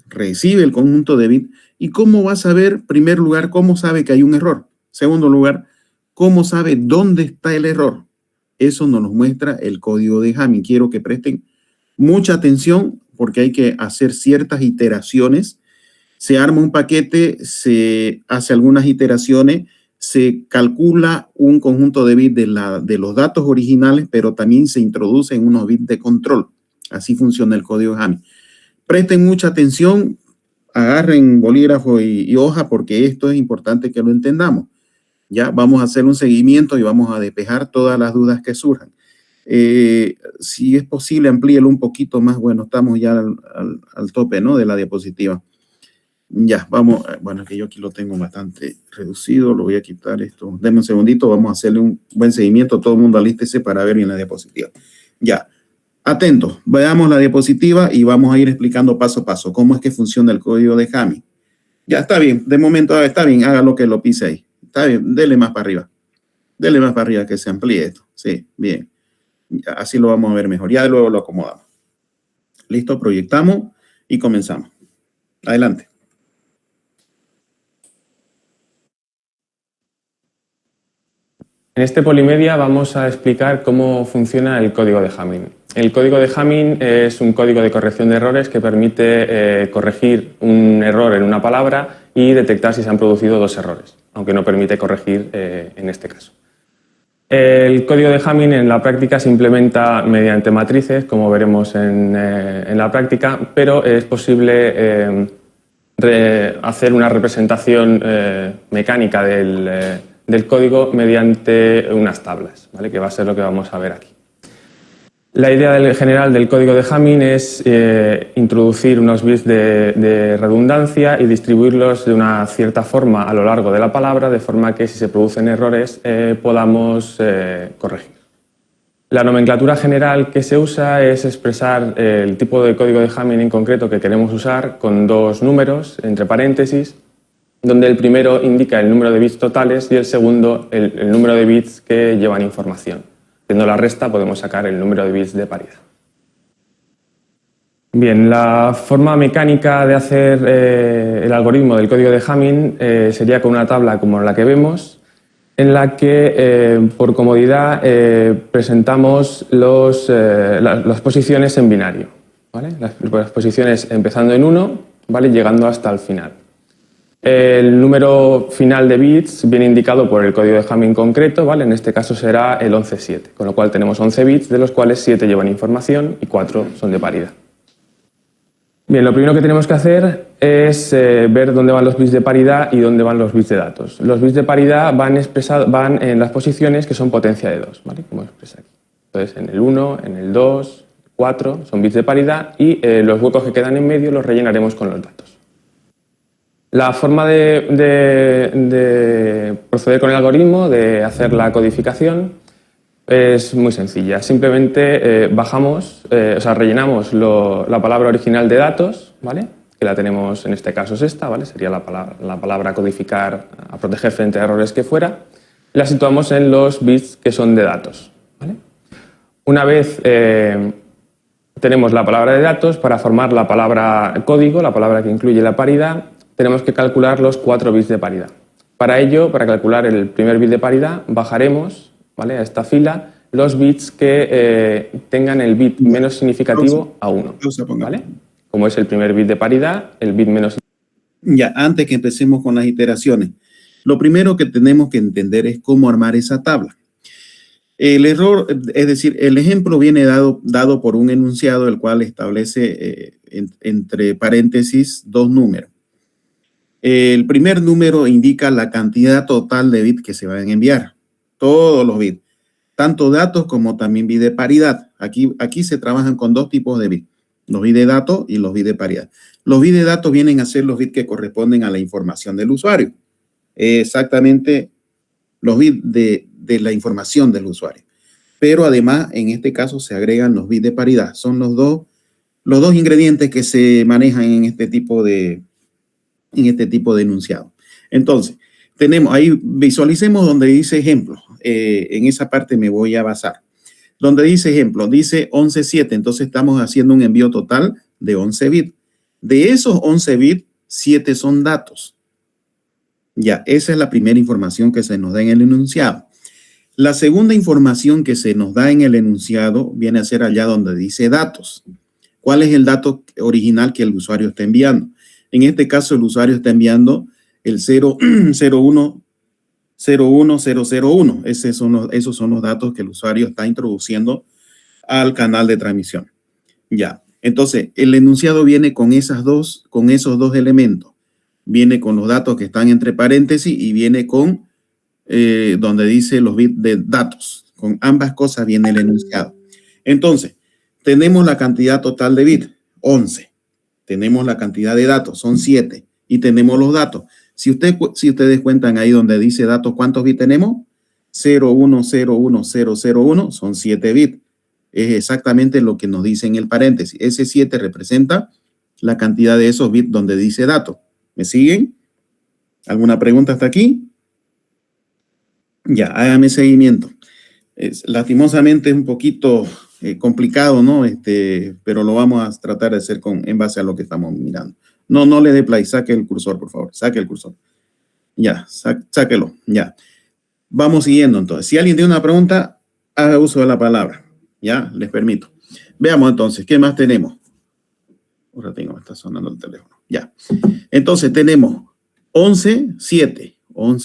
recibe el conjunto de bits y cómo va a saber, en primer lugar, cómo sabe que hay un error. Segundo lugar, cómo sabe dónde está el error. Eso nos lo muestra el código de Hamming. Quiero que presten mucha atención porque hay que hacer ciertas iteraciones. Se arma un paquete, se hace algunas iteraciones, se calcula un conjunto de bits de los datos originales, pero también se introducen unos bits de control. Así funciona el código de Hamming. Presten mucha atención, agarren bolígrafo y hoja porque esto es importante que lo entendamos. Ya vamos a hacer un seguimiento y vamos a despejar todas las dudas que surjan. Si es posible, amplíelo un poquito más. Bueno, estamos ya al tope, ¿no? De la diapositiva. Ya, vamos. Bueno, que yo aquí lo tengo bastante reducido. Lo voy a quitar esto. Denme un segundito. Vamos a hacerle un buen seguimiento. Todo el mundo alístese para ver bien la diapositiva. Ya. Atentos. Veamos la diapositiva y vamos a ir explicando paso a paso cómo es que funciona el código de Hamming. Ya, está bien. De momento está bien. Haga lo que lo pise ahí. Está bien, dele más para arriba. Dele más para arriba que se amplíe esto. Sí, bien. Así lo vamos a ver mejor. Ya luego lo acomodamos. Listo, proyectamos y comenzamos. Adelante. En este Polimedia vamos a explicar cómo funciona el código de Hamming. El código de Hamming es un código de corrección de errores que permite corregir un error en una palabra y detectar si se han producido dos errores, aunque no permite corregir en este caso. El código de Hamming en la práctica se implementa mediante matrices, como veremos en la práctica, pero es posible hacer una representación mecánica del código mediante unas tablas, ¿vale? Que va a ser lo que vamos a ver aquí. La idea general del código de Hamming es introducir unos bits de redundancia y distribuirlos de una cierta forma a lo largo de la palabra, de forma que si se producen errores podamos corregir. La nomenclatura general que se usa es expresar el tipo de código de Hamming en concreto que queremos usar con dos números entre paréntesis, donde el primero indica el número de bits totales y el segundo el número de bits que llevan información. Haciendo la resta podemos sacar el número de bits de paridad. Bien, la forma mecánica de hacer el algoritmo del código de Hamming sería con una tabla como la que vemos, en la que por comodidad presentamos las posiciones en binario, ¿vale? Las posiciones empezando en 1, ¿vale? Llegando hasta el final. El número final de bits viene indicado por el código de Hamming concreto, ¿vale? En este caso será el 11.7, con lo cual tenemos 11 bits, de los cuales 7 llevan información y 4 son de paridad. Bien, lo primero que tenemos que hacer es ver dónde van los bits de paridad y dónde van los bits de datos. Los bits de paridad van en las posiciones que son potencia de 2, ¿vale? Como expresa aquí. Entonces, en el 1, en el 2, 4 son bits de paridad y los huecos que quedan en medio los rellenaremos con los datos. La forma de proceder con el algoritmo, de hacer la codificación, es muy sencilla. Simplemente rellenamos la palabra original de datos, ¿vale? Que la tenemos, en este caso es esta, ¿vale? Sería la palabra a codificar, a proteger frente a errores que fuera. La situamos en los bits que son de datos, ¿vale? Una vez tenemos la palabra de datos, para formar la palabra código, la palabra que incluye la paridad, tenemos que calcular los 4 bits de paridad. Para ello, para calcular el primer bit de paridad, bajaremos, ¿vale? A esta fila los bits que tengan el bit menos significativo a 1, ¿vale? Como es el primer bit de paridad, el bit menos. Ya, antes que empecemos con las iteraciones, lo primero que tenemos que entender es cómo armar esa tabla. El error, es decir, el ejemplo viene dado por un enunciado el cual establece entre paréntesis dos números. El primer número indica la cantidad total de bits que se van a enviar, todos los bits. tanto datos como también bit de paridad. Aquí se trabajan con dos tipos de bits, los bits de datos y los bits de paridad. Los bits de datos vienen a ser los bits que corresponden a la información del usuario. Exactamente los bits de la información del usuario. Pero además, en este caso, se agregan los bits de paridad. Son los dos ingredientes que se manejan en este tipo de enunciado. Entonces, tenemos ahí, visualicemos donde dice ejemplo. En esa parte me voy a basar. Donde dice ejemplo, dice 11.7. Entonces, estamos haciendo un envío total de 11 bits. De esos 11 bits, 7 son datos. Ya, esa es la primera información que se nos da en el enunciado. La segunda información que se nos da en el enunciado viene a ser allá donde dice datos. ¿Cuál es el dato original que el usuario está enviando? En este caso, el usuario está enviando el 0010001. Esos son los datos que el usuario está introduciendo al canal de transmisión. Ya, entonces, el enunciado viene con esos dos elementos. Viene con los datos que están entre paréntesis y viene con donde dice los bits de datos. Con ambas cosas viene el enunciado. Entonces, tenemos la cantidad total de bits, 11. Tenemos la cantidad de datos, son 7. Y tenemos los datos. Si ustedes cuentan ahí donde dice datos, ¿cuántos bits tenemos? 0101001, son 7 bits. Es exactamente lo que nos dice en el paréntesis. Ese 7 representa la cantidad de esos bits donde dice datos. ¿Me siguen? ¿Alguna pregunta hasta aquí? Ya, hágame seguimiento. Lastimosamente es un poquito complicado, ¿no? Pero lo vamos a tratar de hacer en base a lo que estamos mirando. No le dé play, saque el cursor, por favor. Saque el cursor. Ya, sáquelo, ya. Vamos siguiendo entonces. Si alguien tiene una pregunta, haga uso de la palabra. Ya, les permito. Veamos entonces, ¿qué más tenemos? Ahora me está sonando el teléfono. Ya. Entonces tenemos 7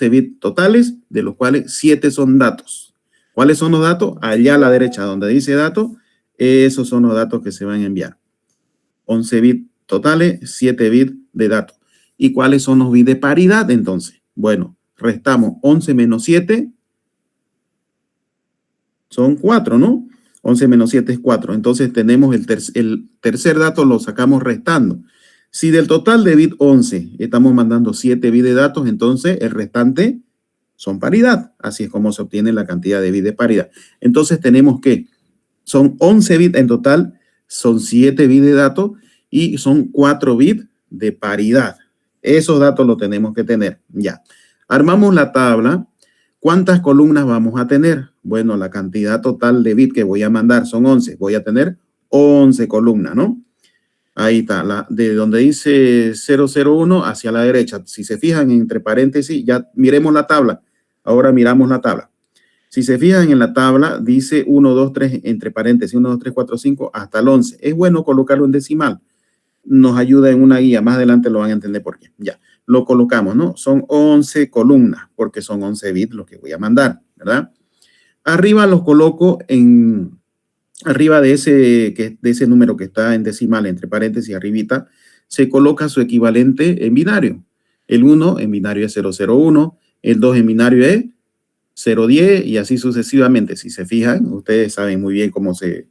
bits totales, de los cuales 7 son datos. ¿Cuáles son los datos? Allá a la derecha, donde dice datos, esos son los datos que se van a enviar. 11 bits totales, 7 bits de datos. ¿Y cuáles son los bits de paridad entonces? Bueno, restamos 11 menos 7, son 4, ¿no? 11 menos 7 es 4. Entonces tenemos el tercer dato, lo sacamos restando. Si del total de bit 11 estamos mandando 7 bits de datos, entonces el restante son paridad. Así es como se obtiene la cantidad de bits de paridad. Entonces tenemos que son 11 bits en total, son 7 bits de datos y son 4 bits de paridad. Esos datos los tenemos que tener. Ya. Armamos la tabla. ¿Cuántas columnas vamos a tener? Bueno, la cantidad total de bits que voy a mandar son 11. Voy a tener 11 columnas, ¿no? Ahí está, de donde dice 001 hacia la derecha. Si se fijan entre paréntesis, ya miremos la tabla. Ahora miramos la tabla. Si se fijan en la tabla, dice 1, 2, 3, entre paréntesis, 1, 2, 3, 4, 5, hasta el 11. Es bueno colocarlo en decimal. Nos ayuda en una guía. Más adelante lo van a entender por qué. Ya, lo colocamos, ¿no? Son 11 columnas, porque son 11 bits los que voy a mandar, ¿verdad? Arriba los coloco arriba de ese número que está en decimal, entre paréntesis, arribita, se coloca su equivalente en binario. El 1 en binario es 001, el 2 en binario es 010 y así sucesivamente. Si se fijan, ustedes saben muy bien cómo se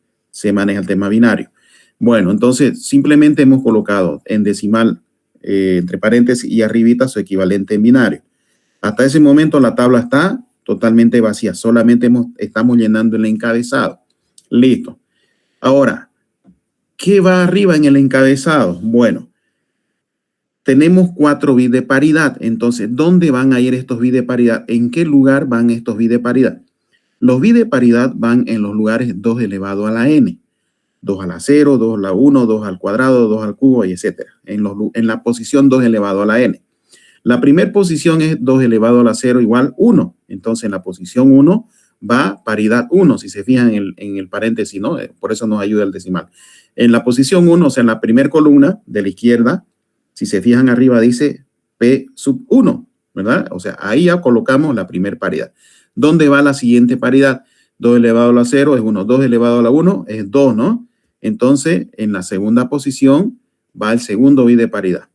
maneja el tema binario. Bueno, entonces simplemente hemos colocado en decimal, entre paréntesis y arribita, su equivalente en binario. Hasta ese momento la tabla está totalmente vacía, solamente estamos llenando el encabezado. Listo. Ahora, ¿qué va arriba en el encabezado? Bueno, tenemos 4 bits de paridad. Entonces, ¿dónde van a ir estos bits de paridad? ¿En qué lugar van estos bits de paridad? Los bits de paridad van en los lugares 2 elevado a la n, 2 a la 0, 2 a la 1, 2 al cuadrado, 2 al cubo, y etcétera. En la posición 2 elevado a la n. La primera posición es 2 elevado a la 0 igual 1. Entonces, en la posición 1 va paridad 1, si se fijan en el paréntesis, ¿no? Por eso nos ayuda el decimal. En la posición 1, o sea, en la primera columna de la izquierda, si se fijan arriba dice P sub 1, ¿verdad? O sea, ahí ya colocamos la primera paridad. ¿Dónde va la siguiente paridad? 2 elevado a la 0 es 1, 2 elevado a la 1 es 2, ¿no? Entonces, en la segunda posición va el segundo bit de paridad.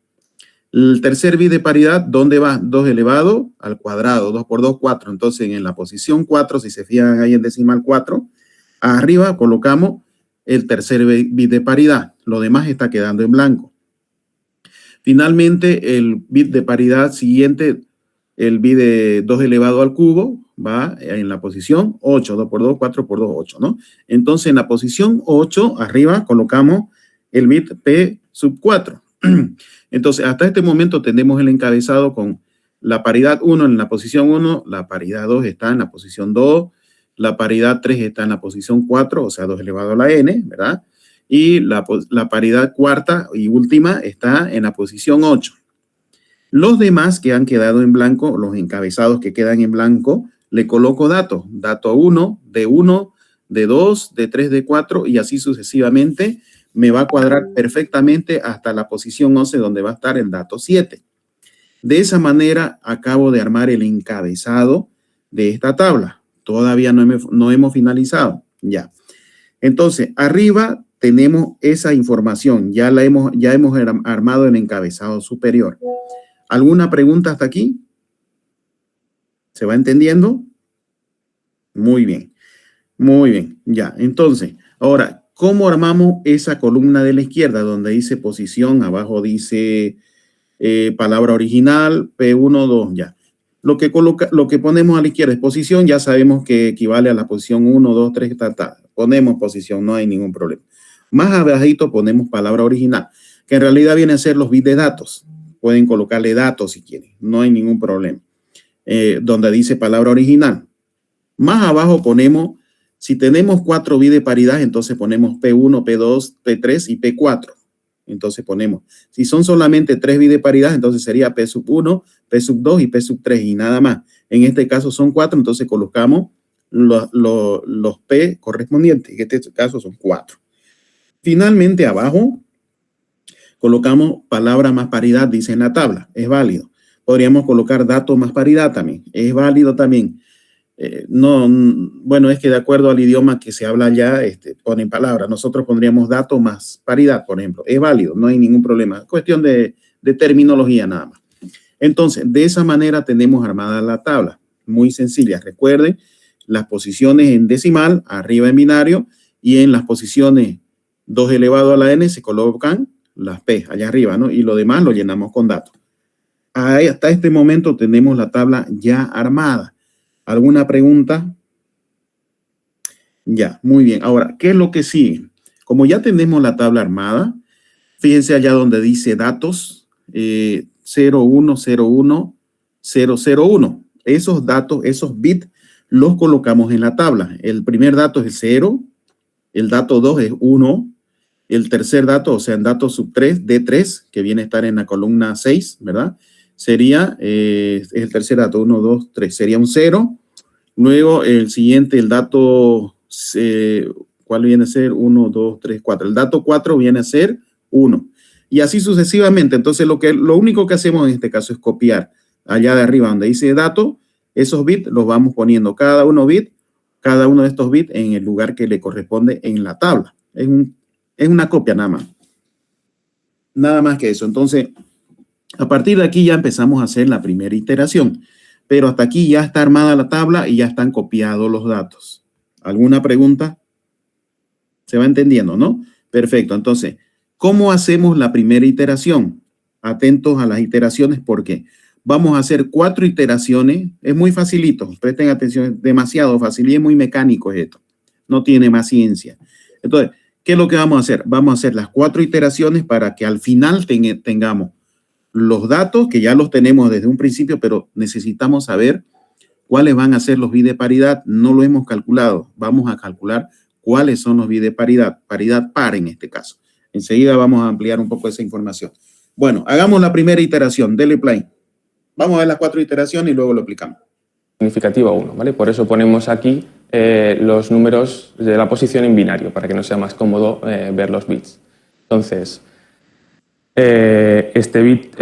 El tercer bit de paridad, ¿dónde va? 2 elevado al cuadrado, 2 por 2, 4. Entonces, en la posición 4, si se fijan ahí en decimal 4, arriba colocamos el tercer bit de paridad. Lo demás está quedando en blanco. Finalmente, el bit de paridad siguiente, el bit de 2 elevado al cubo, va en la posición 8, 2 por 2, 4 por 2, 8, ¿no? Entonces, en la posición 8, arriba, colocamos el bit P sub 4. Entonces, hasta este momento tenemos el encabezado con la paridad 1 en la posición 1, la paridad 2 está en la posición 2, la paridad 3 está en la posición 4, o sea, 2 elevado a la n, ¿verdad? Y la paridad cuarta y última está en la posición 8. Los demás que han quedado en blanco, los encabezados que quedan en blanco, le coloco datos. Dato 1, D1, D2, D3, D4 y así sucesivamente. Me va a cuadrar perfectamente hasta la posición 11 donde va a estar el dato 7. De esa manera acabo de armar el encabezado de esta tabla. Todavía no hemos finalizado. Ya. Entonces, arriba tenemos esa información. Ya hemos armado el encabezado superior. ¿Alguna pregunta hasta aquí? ¿Se va entendiendo? Muy bien. Muy bien. Ya. Entonces, ahora, ¿cómo armamos esa columna de la izquierda donde dice posición? Abajo dice palabra original, P1, 2, ya. Lo que ponemos a la izquierda es posición, ya sabemos que equivale a la posición 1, 2, 3, ta. Ponemos posición, no hay ningún problema. Más abajito ponemos palabra original, que en realidad vienen a ser los bits de datos. Pueden colocarle datos si quieren, no hay ningún problema. Donde dice palabra original. Más abajo ponemos, si tenemos 4 bits de paridad, entonces ponemos P1, P2, P3 y P4. Entonces ponemos, si son solamente 3 bits de paridad, entonces sería P sub 1, P sub 2 y P sub 3 y nada más. En este caso son 4, entonces colocamos los P correspondientes. En este caso son 4. Finalmente abajo colocamos palabra más paridad, dice en la tabla. Es válido. Podríamos colocar dato más paridad también. Es válido también. Bueno, es que de acuerdo al idioma que se habla allá, ponen palabras. Nosotros pondríamos dato más paridad, por ejemplo. Es válido, no hay ningún problema. Cuestión de terminología nada más. Entonces, de esa manera tenemos armada la tabla. Muy sencilla. Recuerden, las posiciones en decimal, arriba en binario, y en las posiciones 2 elevado a la n se colocan las P allá arriba, ¿no? Y lo demás lo llenamos con datos. Hasta este momento tenemos la tabla ya armada. ¿Alguna pregunta? Ya, muy bien. Ahora, ¿qué es lo que sigue? Como ya tenemos la tabla armada, fíjense allá donde dice datos 0101 001. Esos datos, esos bits, los colocamos en la tabla. El primer dato es el 0, el dato 2 es 1, el tercer dato, o sea, el dato sub 3, D3, que viene a estar en la columna 6, ¿verdad? Sería, es el tercer dato, 1, 2, 3, sería un 0. Luego el siguiente, el dato, ¿cuál viene a ser? 1, 2, 3, 4. El dato 4 viene a ser 1. Y así sucesivamente. Entonces, lo único que hacemos en este caso es copiar allá de arriba donde dice dato, esos bits los vamos poniendo cada uno de estos bits en el lugar que le corresponde en la tabla. Es una copia nada más. Nada más que eso. Entonces, a partir de aquí ya empezamos a hacer la primera iteración. Pero hasta aquí ya está armada la tabla y ya están copiados los datos. ¿Alguna pregunta? ¿Se va entendiendo, no? Perfecto. Entonces, ¿cómo hacemos la primera iteración? Atentos a las iteraciones porque vamos a hacer 4 iteraciones. Es muy facilito. Presten atención. Es demasiado fácil y es muy mecánico esto. No tiene más ciencia. Entonces, ¿qué es lo que vamos a hacer? Vamos a hacer las 4 iteraciones para que al final tengamos los datos, que ya los tenemos desde un principio, pero necesitamos saber cuáles van a ser los bits de paridad. No lo hemos calculado. Vamos a calcular cuáles son los bits de paridad par en este caso. Enseguida vamos a ampliar un poco esa información. Bueno, hagamos la primera iteración. Dele play. Vamos a ver las 4 iteraciones y luego lo aplicamos. Significativa 1, ¿vale? Por eso ponemos aquí los números de la posición en binario, para que nos sea más cómodo ver los bits. Entonces, este bit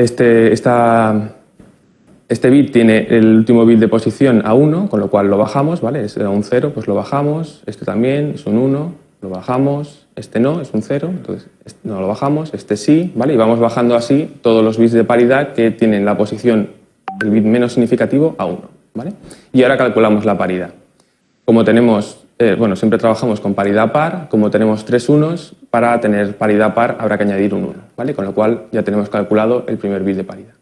tiene el último bit de posición a 1, con lo cual lo bajamos, ¿vale? Es un 0, pues lo bajamos. Este también es un 1, lo bajamos. este no, es un 0, entonces no lo bajamos, este sí, ¿vale? Y vamos bajando así todos los bits de paridad que tienen la posición del bit menos significativo a 1, ¿vale? Y ahora calculamos la paridad. Como tenemos, bueno, siempre trabajamos con paridad par, como tenemos 3 unos, para tener paridad par habrá que añadir un 1, ¿vale? Con lo cual ya tenemos calculado el primer bit de paridad.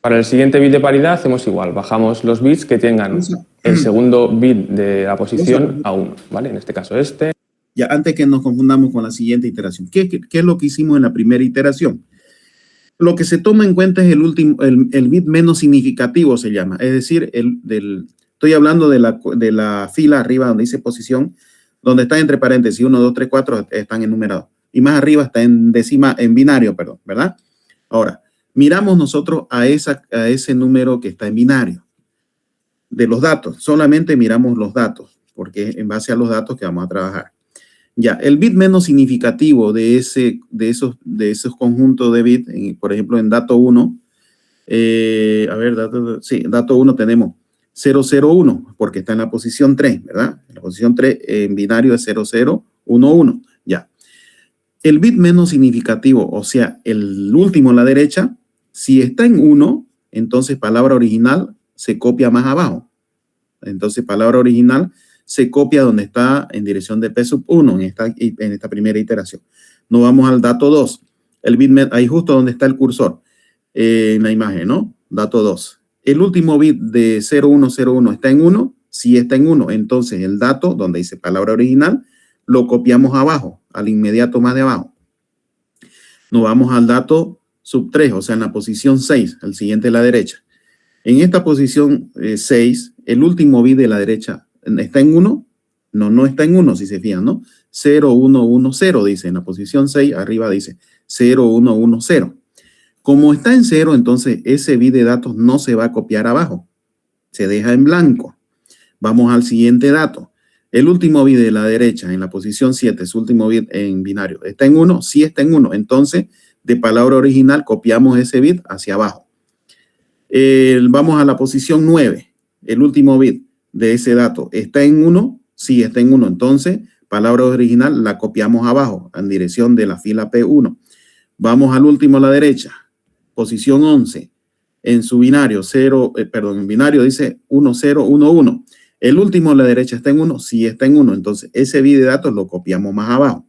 Para el siguiente bit de paridad hacemos igual, bajamos los bits que tengan el segundo bit de la posición a 1, ¿vale? En este caso este. Ya, antes que nos confundamos con la siguiente iteración. ¿Qué es lo que hicimos en la primera iteración? Lo que se toma en cuenta es el bit menos significativo, se llama. Es decir, estoy hablando de la fila arriba donde dice posición, donde está entre paréntesis 1, 2, 3, 4, están enumerados. Y más arriba está en binario, perdón, ¿verdad? Ahora, miramos nosotros a ese número que está en binario de los datos. Solamente miramos los datos, porque es en base a los datos que vamos a trabajar. Ya, el bit menos significativo de esos conjuntos de bits, por ejemplo, en dato 1, dato 1 tenemos 001, porque está en la posición 3, ¿verdad? En la posición 3 en binario es 0011, ya. El bit menos significativo, o sea, el último en la derecha, si está en 1, entonces palabra original se copia más abajo. Entonces, palabra original se copia donde está en dirección de P sub 1 en esta primera iteración. Nos vamos al dato 2. El bit, ahí justo donde está el cursor en la imagen, ¿no? Dato 2. El último bit de 0101 está en 1. Si está en 1, entonces el dato donde dice palabra original lo copiamos abajo, al inmediato más de abajo. Nos vamos al dato sub 3, o sea, en la posición 6, el siguiente a la derecha. En esta posición 6, el último bit de la derecha ¿está en 1? No está en 1, si se fijan, ¿no? 0110 dice, en la posición 6, arriba dice 0110. Como está en 0, entonces ese bit de datos no se va a copiar abajo. Se deja en blanco. Vamos al siguiente dato. El último bit de la derecha, en la posición 7, su último bit en binario, ¿está en 1? Sí está en 1. Entonces, de palabra original, copiamos ese bit hacia abajo. Vamos a la posición 9. El último bit de ese dato, ¿está en 1? Sí, está en 1. Entonces, palabra original la copiamos abajo, en dirección de la fila P1. Vamos al último a la derecha, posición 11. En su binario, en binario dice 1011. El último a la derecha está en 1, sí está en 1. Entonces, ese bit de datos lo copiamos más abajo.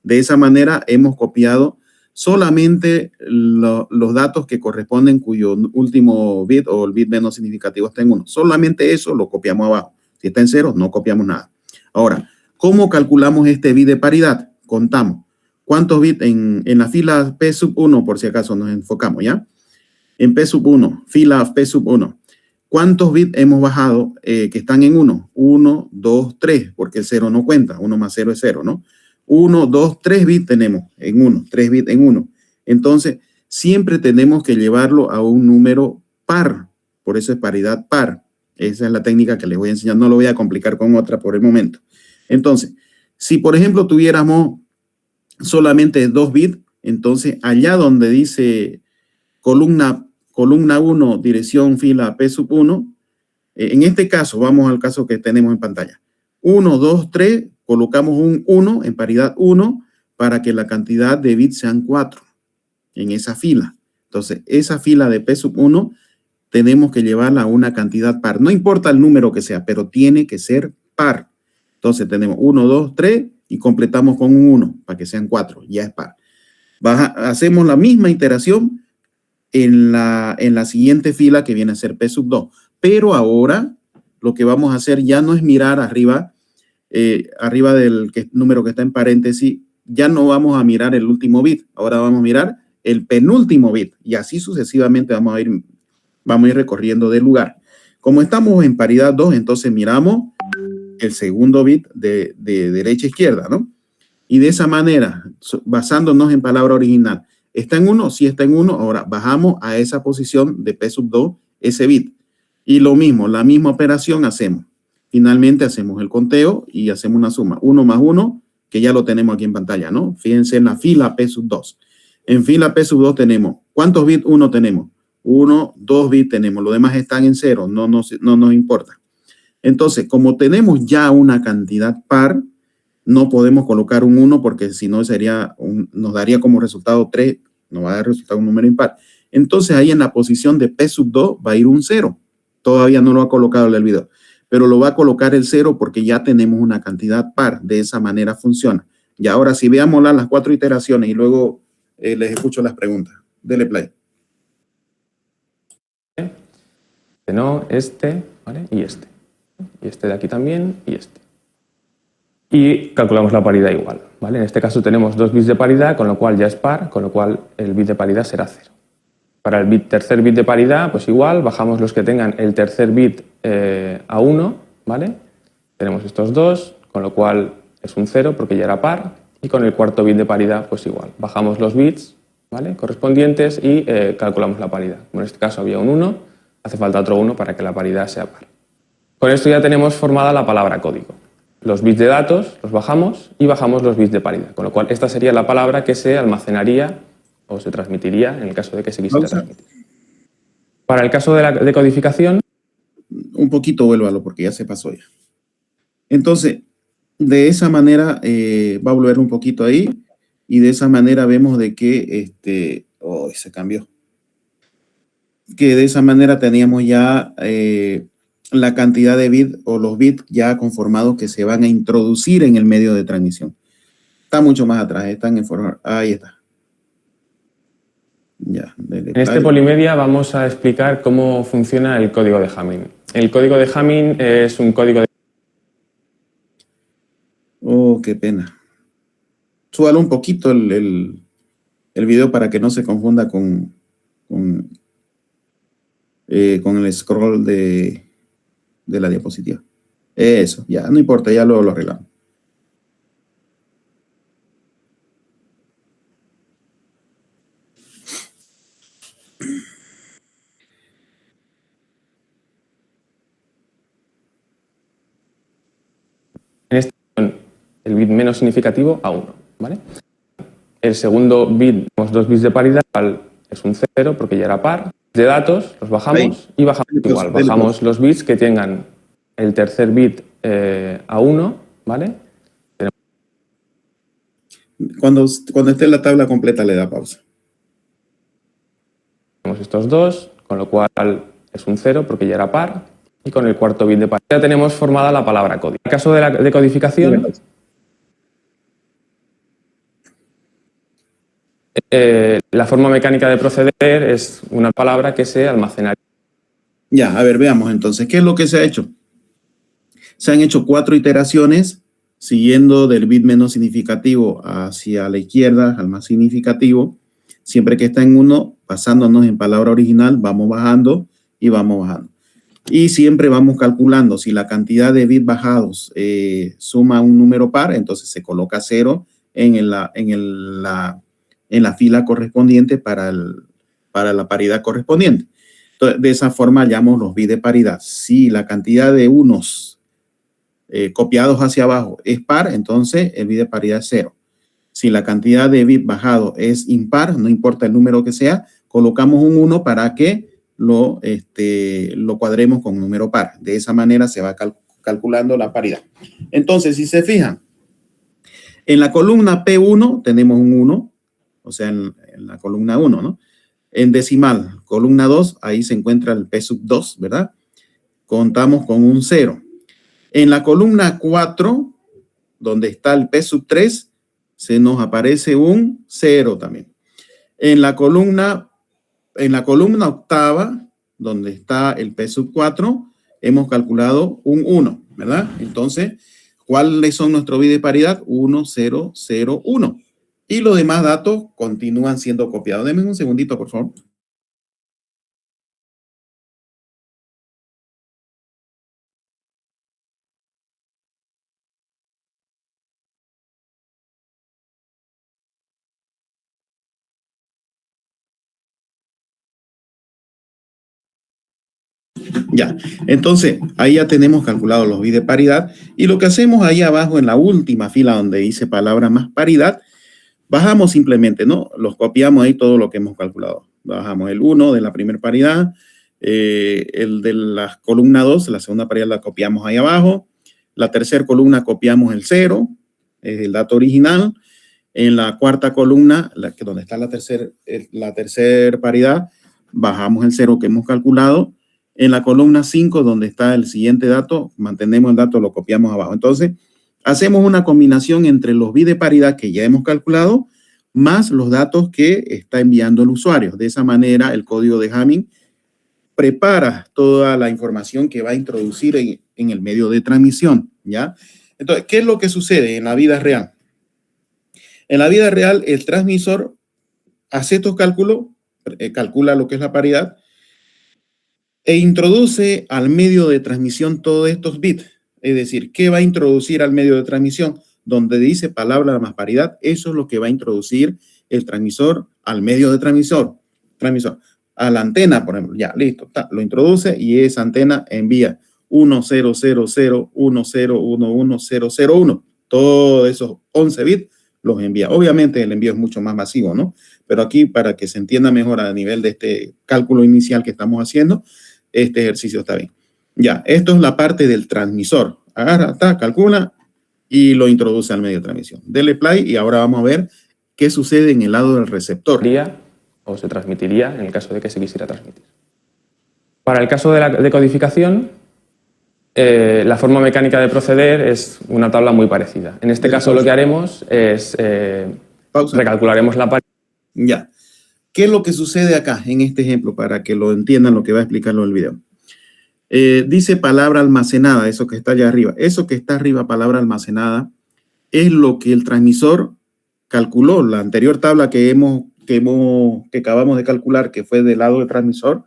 De esa manera, hemos copiado solamente los datos que corresponden cuyo último bit o el bit menos significativo está en 1. Solamente eso lo copiamos abajo. Si está en 0, no copiamos nada. Ahora, ¿cómo calculamos este bit de paridad? Contamos. ¿Cuántos bits en la fila P sub 1, por si acaso nos enfocamos, ya? En P sub 1, fila P sub 1. ¿Cuántos bits hemos bajado que están en 1? 1, 2, 3, porque el 0 no cuenta. 1 más 0 es 0, ¿no? 1, 2, 3 bits tenemos en 1, 3 bits en 1. Entonces, siempre tenemos que llevarlo a un número par. Por eso es paridad par. Esa es la técnica que les voy a enseñar. No lo voy a complicar con otra por el momento. Entonces, si por ejemplo tuviéramos solamente 2 bits, entonces allá donde dice columna 1, dirección fila P sub 1, en este caso, vamos al caso que tenemos en pantalla. 1, 2, 3, colocamos un 1 en paridad 1 para que la cantidad de bits sean 4 en esa fila. Entonces, esa fila de P sub 1 tenemos que llevarla a una cantidad par. No importa el número que sea, pero tiene que ser par. Entonces, tenemos 1, 2, 3 y completamos con un 1 para que sean 4. Ya es par. Hacemos la misma iteración en la siguiente fila que viene a ser P sub 2. Pero ahora lo que vamos a hacer ya no es mirar arriba del número que está en paréntesis, ya no vamos a mirar el último bit, ahora vamos a mirar el penúltimo bit y así sucesivamente vamos a ir recorriendo de lugar. Como estamos en paridad 2, entonces miramos el segundo bit de derecha a izquierda, ¿no? Y de esa manera, basándonos en palabra original, ¿está en 1? Sí está en 1, ahora bajamos a esa posición de P sub 2 ese bit. Y lo mismo, la misma operación hacemos. Finalmente hacemos el conteo y hacemos una suma. 1 más 1, que ya lo tenemos aquí en pantalla, ¿no? Fíjense en la fila P sub 2. En fila P sub 2 tenemos, ¿cuántos bits 1 tenemos? 1, 2 bits tenemos. Los demás están en 0, no nos importa. Entonces, como tenemos ya una cantidad par, no podemos colocar un 1 porque si no nos daría como resultado 3, nos va a dar resultado un número impar. Entonces ahí en la posición de P sub 2 va a ir un 0. Todavía no lo ha colocado en el video, pero lo va a colocar el 0 porque ya tenemos una cantidad par. De esa manera funciona. Y ahora si veamos las 4 iteraciones y luego les escucho las preguntas. Dele play. No, este, ¿vale? Y este. Y este de aquí también y este. Y calculamos la paridad igual, ¿vale? En este caso tenemos 2 bits de paridad, con lo cual ya es par, con lo cual el bit de paridad será 0. Para el tercer bit de paridad, pues igual, bajamos los que tengan el tercer bit a 1, ¿vale? Tenemos estos dos, con lo cual es un 0 porque ya era par, y con el cuarto bit de paridad, pues igual, bajamos los bits, ¿vale? Correspondientes y calculamos la paridad. Como en este caso había un 1, hace falta otro 1 para que la paridad sea par. Con esto ya tenemos formada la palabra código. Los bits de datos los bajamos y bajamos los bits de paridad, con lo cual esta sería la palabra que se almacenaría o se transmitiría en el caso de que se quisiera transmitir. Para el caso de la decodificación... Un poquito vuélvalo porque ya se pasó ya. Entonces, de esa manera, va a volver un poquito ahí y de esa manera vemos de que, se cambió. Que de esa manera teníamos ya la cantidad de bits o los bits ya conformados que se van a introducir en el medio de transmisión. Está mucho más atrás, están en forma. Ahí está. Ya, en este Polimedia vamos a explicar cómo funciona el código de Hamming. El código de Hamming es un código de... Oh, qué pena. Súbalo un poquito el video para que no se confunda con el scroll de la diapositiva. Eso, ya, no importa, ya lo arreglamos. En este el bit menos significativo a 1, ¿vale? El segundo bit, tenemos 2 bits de paridad, es un 0 porque ya era par. De datos los bajamos y bajamos igual. Bajamos los bits que tengan el tercer bit a 1, ¿vale? Cuando esté en la tabla completa le da pausa. Tenemos estos dos, con lo cual es un 0 porque ya era par. Y con el cuarto bit de paridad ya tenemos formada la palabra código. En el caso de la decodificación, la forma mecánica de proceder es una palabra que se almacenaría. Ya, a ver, veamos entonces, ¿qué es lo que se ha hecho? Se han hecho 4 iteraciones siguiendo del bit menos significativo hacia la izquierda al más significativo. Siempre que está en 1, basándonos en palabra original, vamos bajando y vamos bajando. Y siempre vamos calculando si la cantidad de bits bajados suma un número par, entonces se coloca 0 en la fila correspondiente para la paridad correspondiente. Entonces, de esa forma hallamos los bits de paridad. Si la cantidad de unos copiados hacia abajo es par, entonces el bit de paridad es 0. Si la cantidad de bits bajados es impar, no importa el número que sea, colocamos un 1 para que lo cuadremos con un número par. De esa manera se va calculando la paridad. Entonces, si se fijan, en la columna P1 tenemos un 1, o sea, en la columna 1, ¿no? En decimal, columna 2, ahí se encuentra el P sub 2, ¿verdad? Contamos con un 0. En la columna 4, donde está el P sub 3, se nos aparece un 0 también. En la columna octava, donde está el P sub 4, hemos calculado un 1, ¿verdad? Entonces, ¿cuáles son nuestros bits de paridad? 1, 0, 0, 1. Y los demás datos continúan siendo copiados. Denme un segundito, por favor. Ya, entonces ahí ya tenemos calculado los bits de paridad y lo que hacemos ahí abajo en la última fila donde dice palabra más paridad, bajamos simplemente, ¿no? Los copiamos ahí todo lo que hemos calculado. Bajamos el 1 de la primera paridad, el de la columna 2, la segunda paridad la copiamos ahí abajo, la tercera columna copiamos el 0, es el dato original. En la cuarta columna, donde está la tercera paridad, bajamos el 0 que hemos calculado. En la columna 5, donde está el siguiente dato, mantenemos el dato, lo copiamos abajo. Entonces, hacemos una combinación entre los bits de paridad que ya hemos calculado, más los datos que está enviando el usuario. De esa manera, el código de Hamming prepara toda la información que va a introducir en el medio de transmisión, ¿ya? Entonces, ¿qué es lo que sucede en la vida real? En la vida real, el transmisor hace estos cálculos, calcula lo que es la paridad, e introduce al medio de transmisión todos estos bits. Es decir, ¿qué va a introducir al medio de transmisión? Donde dice palabra más paridad, eso es lo que va a introducir el transmisor al medio de transmisor. A la antena, por ejemplo, ya, listo, lo introduce y esa antena envía 100010110001. Todos esos 11 bits los envía. Obviamente el envío es mucho más masivo, ¿no? Pero aquí, para que se entienda mejor a nivel de este cálculo inicial que estamos haciendo, este ejercicio está bien. Ya, esto es la parte del transmisor. Agarra, calcula y lo introduce al medio de transmisión. Dele play y ahora vamos a ver qué sucede en el lado del receptor. O se transmitiría en el caso de que se quisiera transmitir. Para el caso de la decodificación, la forma mecánica de proceder es una tabla muy parecida. En este caso lo que haremos es recalcularemos la paridad. Ya. ¿Qué es lo que sucede acá en este ejemplo para que lo entiendan lo que va a explicarlo el video? Dice palabra almacenada, eso que está allá arriba. Eso que está arriba, palabra almacenada, es lo que el transmisor calculó. La anterior tabla que acabamos de calcular, que fue del lado del transmisor,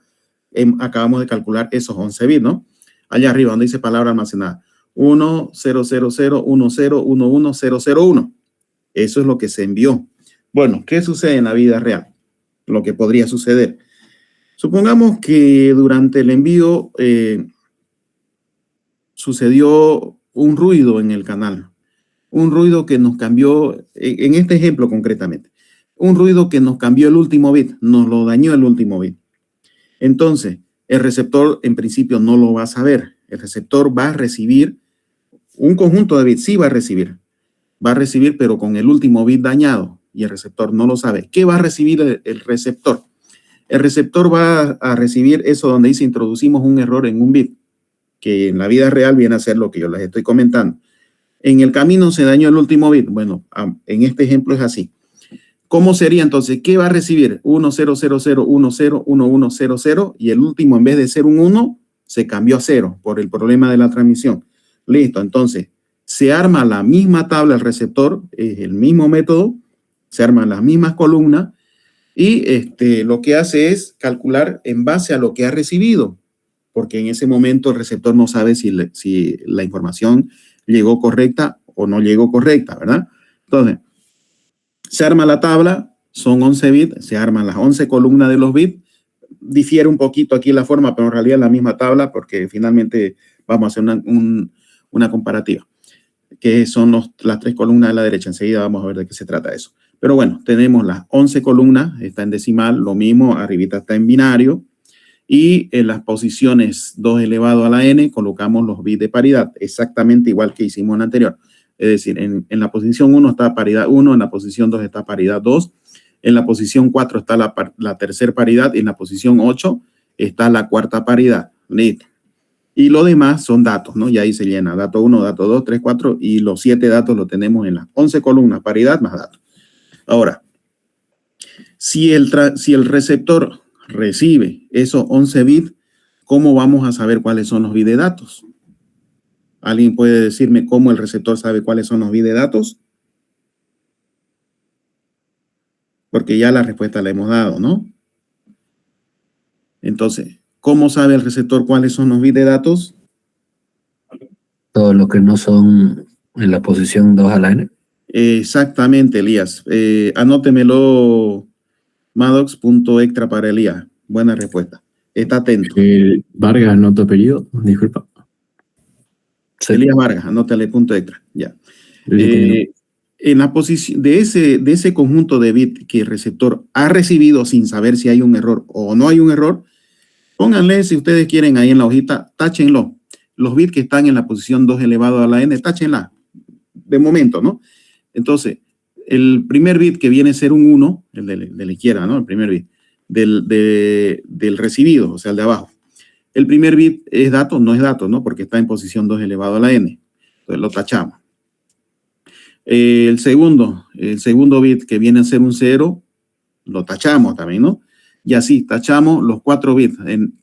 acabamos de calcular esos 11 bits, ¿no? Allá arriba, donde dice palabra almacenada. 100010110001. Eso es lo que se envió. Bueno, ¿qué sucede en la vida real? Lo que podría suceder. Supongamos que durante el envío sucedió un ruido en el canal. Un ruido que nos cambió, en este ejemplo concretamente, un ruido que nos cambió el último bit, nos lo dañó el último bit. Entonces, el receptor en principio no lo va a saber. El receptor va a recibir un conjunto de bits, sí va a recibir, pero con el último bit dañado y el receptor no lo sabe. ¿Qué va a recibir el receptor? El receptor va a recibir eso donde dice introducimos un error en un bit, que en la vida real viene a ser lo que yo les estoy comentando. En el camino se dañó el último bit. Bueno, en este ejemplo es así. ¿Cómo sería entonces? ¿Qué va a recibir? 1000101100 y el último, en vez de ser un 1, se cambió a 0 por el problema de la transmisión. Listo, entonces se arma la misma tabla, el receptor, es el mismo método, se arman las mismas columnas y lo que hace es calcular en base a lo que ha recibido, porque en ese momento el receptor no sabe si la información llegó correcta o no llegó correcta, ¿verdad? Entonces, se arma la tabla, son 11 bits, se arman las 11 columnas de los bits, difiere un poquito aquí la forma, pero en realidad es la misma tabla porque finalmente vamos a hacer una comparativa, que son las 3 columnas de la derecha. Enseguida vamos a ver de qué se trata eso. Pero bueno, tenemos las 11 columnas, está en decimal, lo mismo, arribita está en binario, y en las posiciones 2 elevado a la n colocamos los bits de paridad, exactamente igual que hicimos en la anterior. Es decir, en la posición 1 está paridad 1, en la posición 2 está paridad 2, en la posición 4 está la tercera paridad y en la posición 8 está la cuarta paridad. Listo. Y lo demás son datos, ¿no? Y ahí se llena dato 1, dato 2, 3, 4 y los 7 datos los tenemos en las 11 columnas, paridad más datos. Ahora, si el receptor recibe esos 11 bits, ¿cómo vamos a saber cuáles son los bits de datos? ¿Alguien puede decirme cómo el receptor sabe cuáles son los bits de datos? Porque ya la respuesta la hemos dado, ¿no? Entonces, ¿cómo sabe el receptor cuáles son los bits de datos? Todo lo que no son en la posición 2 a la n. Exactamente, Elías. Anótemelo, Maddox.extra para Elías. Buena respuesta. Está atento. Vargas, anota periodo, disculpa. Sí. Elías Vargas, anótale punto extra. Ya. En la posición de ese conjunto de bits que el receptor ha recibido sin saber si hay un error o no hay un error, pónganle, si ustedes quieren, ahí en la hojita, táchenlo. Los bits que están en la posición 2 elevado a la n, táchenla. De momento, ¿no? Entonces, el primer bit que viene a ser un 1, el de la izquierda, ¿no? El primer bit del recibido, o sea, el de abajo. El primer bit es dato, no es dato, ¿no? Porque está en posición 2 elevado a la n. Entonces lo tachamos. El segundo bit que viene a ser un 0, lo tachamos también, ¿no? Y así, tachamos los 4 bits,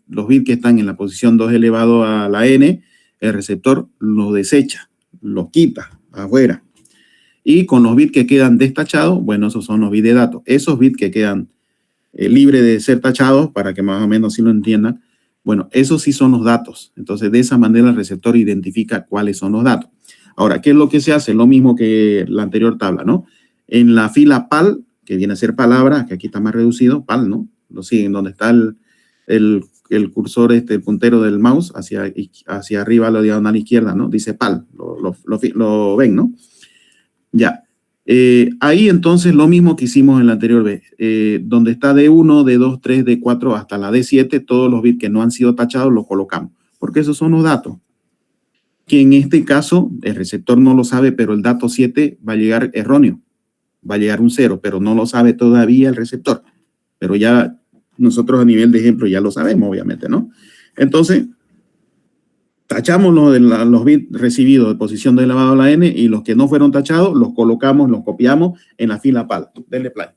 los bits que están en la posición 2 elevado a la n, el receptor los desecha, los quita afuera. Y con los bits que quedan destachados, bueno, esos son los bits de datos. Esos bits que quedan libres de ser tachados, para que más o menos sí lo entiendan, bueno, esos sí son los datos. Entonces, de esa manera el receptor identifica cuáles son los datos. Ahora, ¿qué es lo que se hace? Lo mismo que la anterior tabla, ¿no? En la fila PAL, que viene a ser palabra, que aquí está más reducido, PAL, ¿no? Lo siguen, donde está el cursor, el puntero del mouse, hacia arriba a la diagonal izquierda, ¿no? Dice PAL, lo ven, ¿no? Ya. Ahí entonces lo mismo que hicimos en la anterior vez, donde está D1, D2, 3, D4 hasta la D7, todos los bits que no han sido tachados los colocamos, porque esos son los datos. Que en este caso el receptor no lo sabe, pero el dato 7 va a llegar erróneo, va a llegar un 0, pero no lo sabe todavía el receptor. Pero ya nosotros a nivel de ejemplo ya lo sabemos, obviamente, ¿no? Entonces, tachamos los bits recibidos de posición de elevado a la n y los que no fueron tachados los colocamos, los copiamos en la fila PAL. Denle play.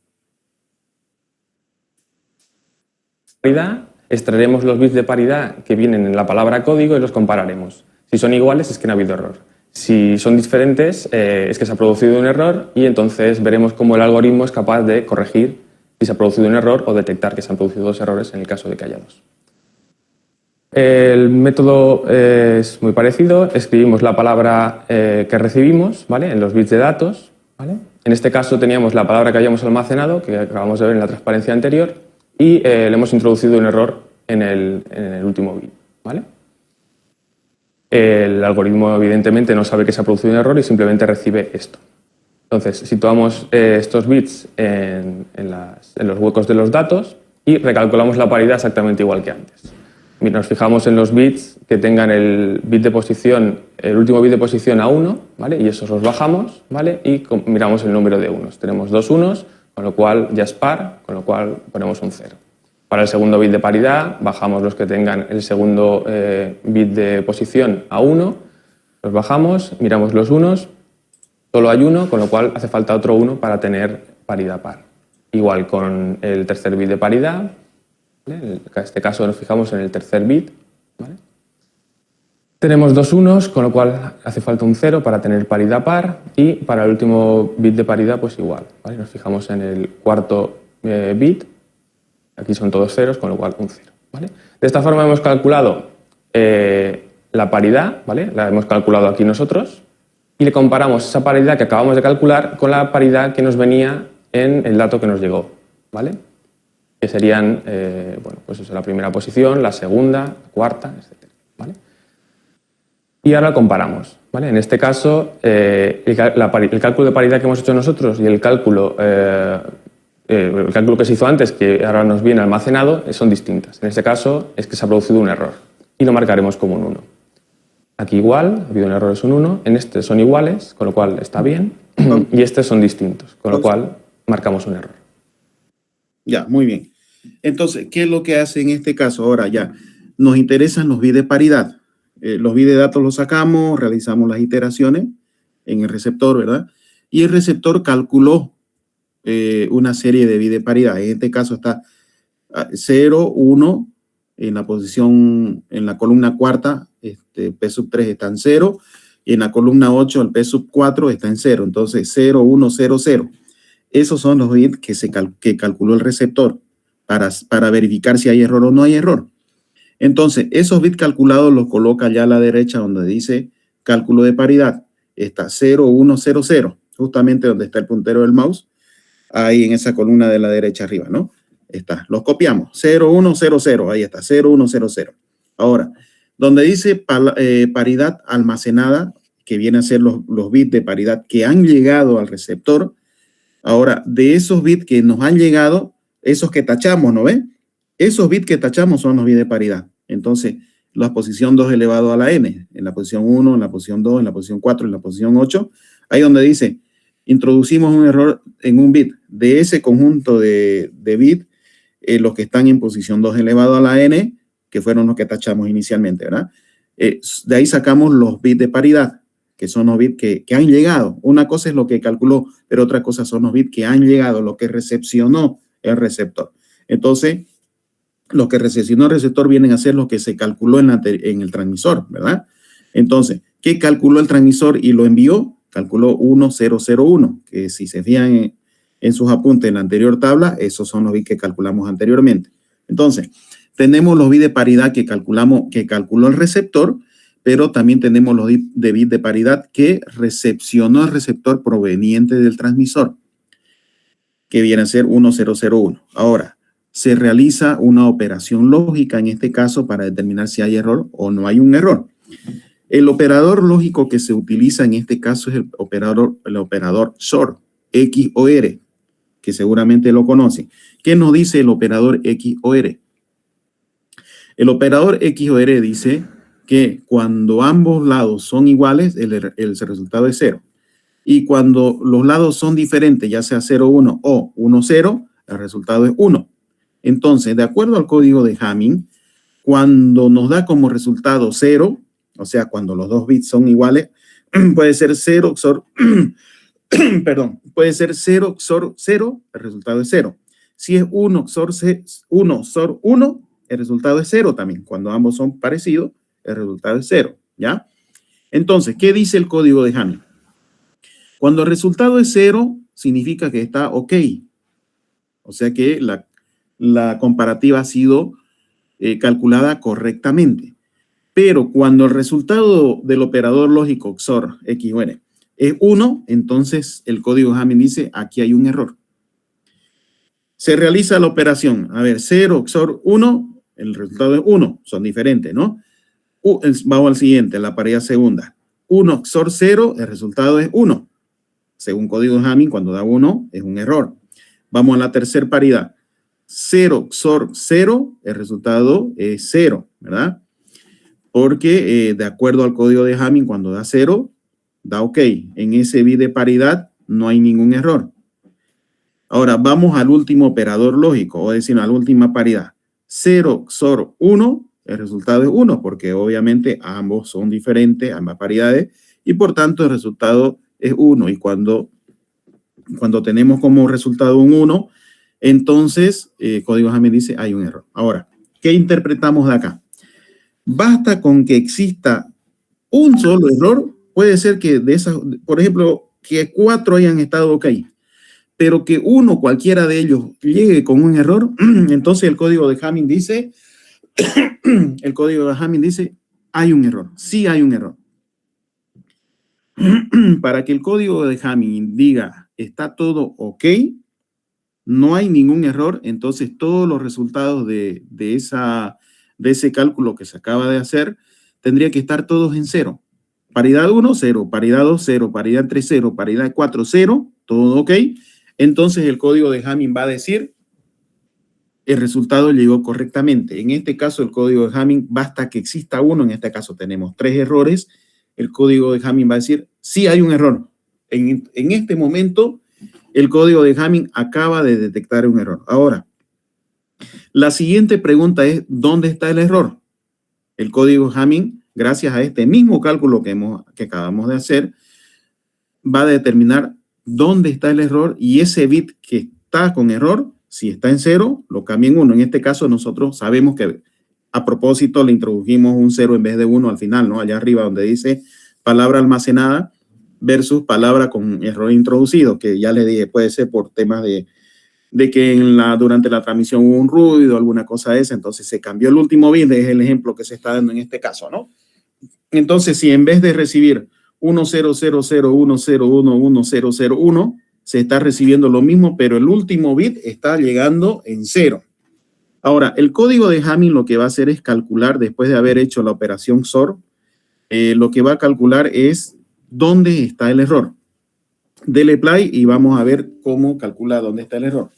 Extraeremos los bits de paridad que vienen en la palabra código y los compararemos. Si son iguales es que no ha habido error. Si son diferentes es que se ha producido un error y entonces veremos cómo el algoritmo es capaz de corregir si se ha producido un error o detectar que se han producido dos errores en el caso de que haya dos. El método es muy parecido. Escribimos la palabra que recibimos, ¿vale?, en los bits de datos, ¿vale? En este caso teníamos la palabra que habíamos almacenado, que acabamos de ver en la transparencia anterior, y le hemos introducido un error en el último bit, ¿vale? El algoritmo evidentemente no sabe que se ha producido un error y simplemente recibe esto. Entonces situamos estos bits en los huecos de los datos y recalculamos la paridad exactamente igual que antes. Nos fijamos en los bits que tengan el último bit de posición a 1, ¿vale? Y esos los bajamos, ¿vale? Y miramos el número de unos. Tenemos dos unos, con lo cual ya es par, con lo cual ponemos un 0. Para el segundo bit de paridad, bajamos los que tengan el segundo bit de posición a 1, los bajamos, miramos los unos, solo hay uno, con lo cual hace falta otro 1 para tener paridad par. Igual con el tercer bit de paridad, ¿vale? En este caso nos fijamos en el tercer bit, ¿vale? Tenemos dos unos, con lo cual hace falta un 0 para tener paridad par, y para el último bit de paridad pues igual, ¿vale? Nos fijamos en el cuarto bit. Aquí son todos ceros, con lo cual un 0, ¿vale? De esta forma hemos calculado la paridad, ¿vale? La hemos calculado aquí nosotros y le comparamos esa paridad que acabamos de calcular con la paridad que nos venía en el dato que nos llegó, ¿vale? Que serían, bueno, pues eso, la primera posición, la segunda, la cuarta, etc., ¿vale? Y ahora comparamos, ¿vale? En este caso, el cálculo de paridad que hemos hecho nosotros y el cálculo que se hizo antes, que ahora nos viene almacenado, son distintas. En este caso es que se ha producido un error y lo marcaremos como un 1. Aquí igual, ha habido un error, es un 1. En este son iguales, con lo cual está bien. Y estos son distintos, con lo cual marcamos un error. Ya, muy bien. Entonces, ¿qué es lo que hace en este caso? Ahora ya, nos interesan los bits de paridad. Los bits de datos los sacamos, realizamos las iteraciones en el receptor, ¿verdad? Y el receptor calculó una serie de bits de paridad. En este caso está 0, 1, en la posición, en la columna cuarta, P sub 3 está en 0, y en la columna 8 el P sub 4 está en 0. Entonces 0, 1, 0, 0. Esos son los bits que calculó el receptor para verificar si hay error o no hay error. Entonces, esos bits calculados los coloca allá a la derecha donde dice cálculo de paridad. Está 0, 1, 0, 0, justamente donde está el puntero del mouse. Ahí en esa columna de la derecha arriba, ¿no? Está. Los copiamos. 0, 1, 0, 0. Ahí está. 0, 1, 0, 0. Ahora, donde dice paridad almacenada, que viene a ser los bits de paridad que han llegado al receptor. Ahora, de esos bits que nos han llegado, esos que tachamos, ¿no ven? Esos bits que tachamos son los bits de paridad. Entonces, la posición 2 elevado a la n, en la posición 1, en la posición 2, en la posición 4, en la posición 8, ahí donde dice introducimos un error en un bit. De ese conjunto de bits, los que están en posición 2 elevado a la n, que fueron los que tachamos inicialmente, ¿verdad? De ahí sacamos los bits de paridad, que son los bits que han llegado. Una cosa es lo que calculó, pero otra cosa son los bits que han llegado, lo que recepcionó el receptor. Entonces, lo que recepcionó el receptor vienen a ser lo que se calculó en el transmisor, ¿verdad? Entonces, ¿qué calculó el transmisor y lo envió? Calculó 1001, que si se fijan en sus apuntes en la anterior tabla, esos son los bits que calculamos anteriormente. Entonces, tenemos los bits de paridad que calculó el receptor, pero también tenemos los bits de paridad que recepcionó el receptor proveniente del transmisor, que viene a ser 1001. Ahora, se realiza una operación lógica en este caso para determinar si hay error o no hay un error. El operador lógico que se utiliza en este caso es el operador XOR, X o R, que seguramente lo conocen. ¿Qué nos dice el operador X o R? El operador X o R dice que cuando ambos lados son iguales, el resultado es 0. Y cuando los lados son diferentes, ya sea 0, 1 o 1, 0, el resultado es 1. Entonces, de acuerdo al código de Hamming, cuando nos da como resultado 0, o sea, cuando los dos bits son iguales, puede ser 0 XOR, puede ser 0 XOR 0, el resultado es 0. Si es 1 XOR 1, el resultado es 0 también. Cuando ambos son parecidos, el resultado es 0, ¿ya? Entonces, ¿qué dice el código de Hamming? Cuando el resultado es 0, significa que está ok. O sea que la comparativa ha sido calculada correctamente. Pero cuando el resultado del operador lógico XOR, X o N, es 1, entonces el código Hamming dice, aquí hay un error. Se realiza la operación. A ver, 0 XOR 1, el resultado es 1. Son diferentes, ¿no? Vamos al siguiente, la paridad segunda. 1 XOR 0, el resultado es 1. Según código Hamming, cuando da 1, es un error. Vamos a la tercera paridad. 0 XOR 0, el resultado es 0, ¿verdad? Porque de acuerdo al código de Hamming, cuando da 0, da OK. En ese bit de paridad no hay ningún error. Ahora vamos al último operador lógico, o decir, a la última paridad. 0 XOR 1, el resultado es 1, porque obviamente ambos son diferentes, ambas paridades, y por tanto el resultado es 1. Y cuando tenemos como resultado un 1, entonces código Hamming dice hay un error. Ahora, ¿qué interpretamos de acá? Basta con que exista un solo error. Puede ser que de esas, por ejemplo, que 4 hayan estado ok, pero que uno, cualquiera de ellos, llegue con un error, entonces el código de Hamming dice, hay un error, sí hay un error. Para que el código de Hamming diga, está todo ok, no hay ningún error, entonces todos los resultados de ese cálculo que se acaba de hacer, tendría que estar todos en 0. Paridad 1, 0, paridad 2, 0, paridad 3, 0, paridad 4, 0, todo ok. Entonces el código de Hamming va a decir, el resultado llegó correctamente. En este caso el código de Hamming, basta que exista uno, en este caso tenemos 3 errores, el código de Hamming va a decir, sí hay un error. En este momento, el código de Hamming acaba de detectar un error. Ahora, la siguiente pregunta es, ¿dónde está el error? El código Hamming, gracias a este mismo cálculo que acabamos de hacer, va a determinar dónde está el error y ese bit que está con error, si está en 0, lo cambia en 1. En este caso, nosotros sabemos que a propósito le introdujimos un 0 en vez de 1 al final, ¿no? Allá arriba donde dice palabra almacenada versus palabra con error introducido, que ya le dije, puede ser por temas de que durante la transmisión hubo un ruido, alguna cosa de esa, entonces se cambió el último bit, es el ejemplo que se está dando en este caso, ¿no? Entonces, si en vez de recibir 100010011001, se está recibiendo lo mismo, pero el último bit está llegando en 0. Ahora, el código de Hamming lo que va a hacer es calcular, después de haber hecho la operación XOR, lo que va a calcular es dónde está el error. Dele play y vamos a ver cómo calcula dónde está el error.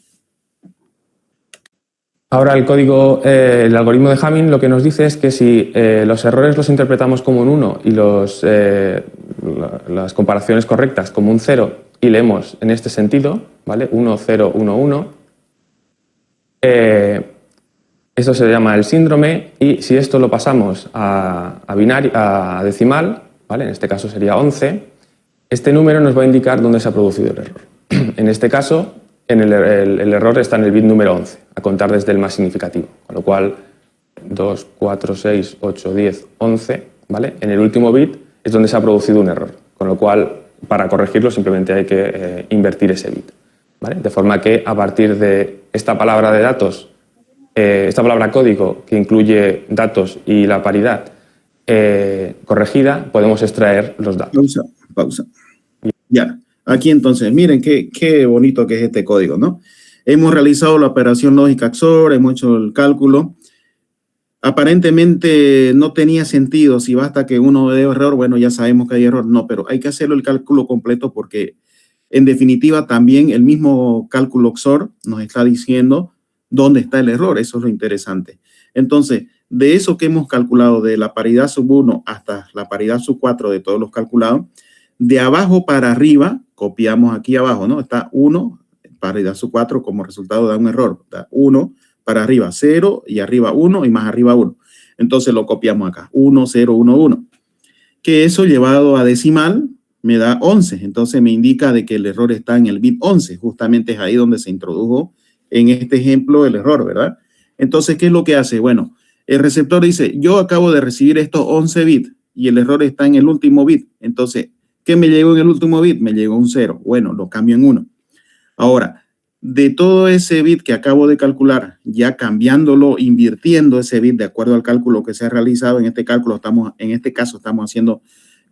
Ahora el algoritmo de Hamming lo que nos dice es que si los errores los interpretamos como un 1 y las comparaciones correctas como un 0 y leemos en este sentido, ¿vale? 1, 0, 1, 1. Esto se llama el síndrome, y si esto lo pasamos a decimal, ¿vale? En este caso sería 11, este número nos va a indicar dónde se ha producido el error. En este caso, el error está en el bit número 11, a contar desde el más significativo, con lo cual 2, 4, 6, 8, 10, 11, ¿vale? En el último bit es donde se ha producido un error, con lo cual para corregirlo simplemente hay que invertir ese bit, ¿vale? De forma que a partir de esta palabra de datos, esta palabra código que incluye datos y la paridad corregida, podemos extraer los datos. Pausa. Ya, aquí entonces, miren qué bonito que es este código, ¿no? Hemos realizado la operación lógica XOR, hemos hecho el cálculo. Aparentemente no tenía sentido, si basta que uno dé error, bueno, ya sabemos que hay error. No, pero hay que hacerlo el cálculo completo porque, en definitiva, también el mismo cálculo XOR nos está diciendo dónde está el error. Eso es lo interesante. Entonces, de eso que hemos calculado, de la paridad sub 1 hasta la paridad sub 4 de todos los calculados, de abajo para arriba, copiamos aquí abajo, ¿no? Está 1, paridad sub 4, como resultado da un error. Da 1, para arriba 0 y arriba 1 y más arriba 1. Entonces lo copiamos acá, 1, 0, 1, 1. Que eso llevado a decimal me da 11. Entonces me indica de que el error está en el bit 11. Justamente es ahí donde se introdujo en este ejemplo el error, ¿verdad? Entonces, ¿qué es lo que hace? Bueno, el receptor dice, yo acabo de recibir estos 11 bits y el error está en el último bit. Entonces, ¿qué me llegó en el último bit? Me llegó un 0. Bueno, lo cambio en 1. Ahora, de todo ese bit que acabo de calcular, ya cambiándolo, invirtiendo ese bit de acuerdo al cálculo que se ha realizado, en este caso estamos haciendo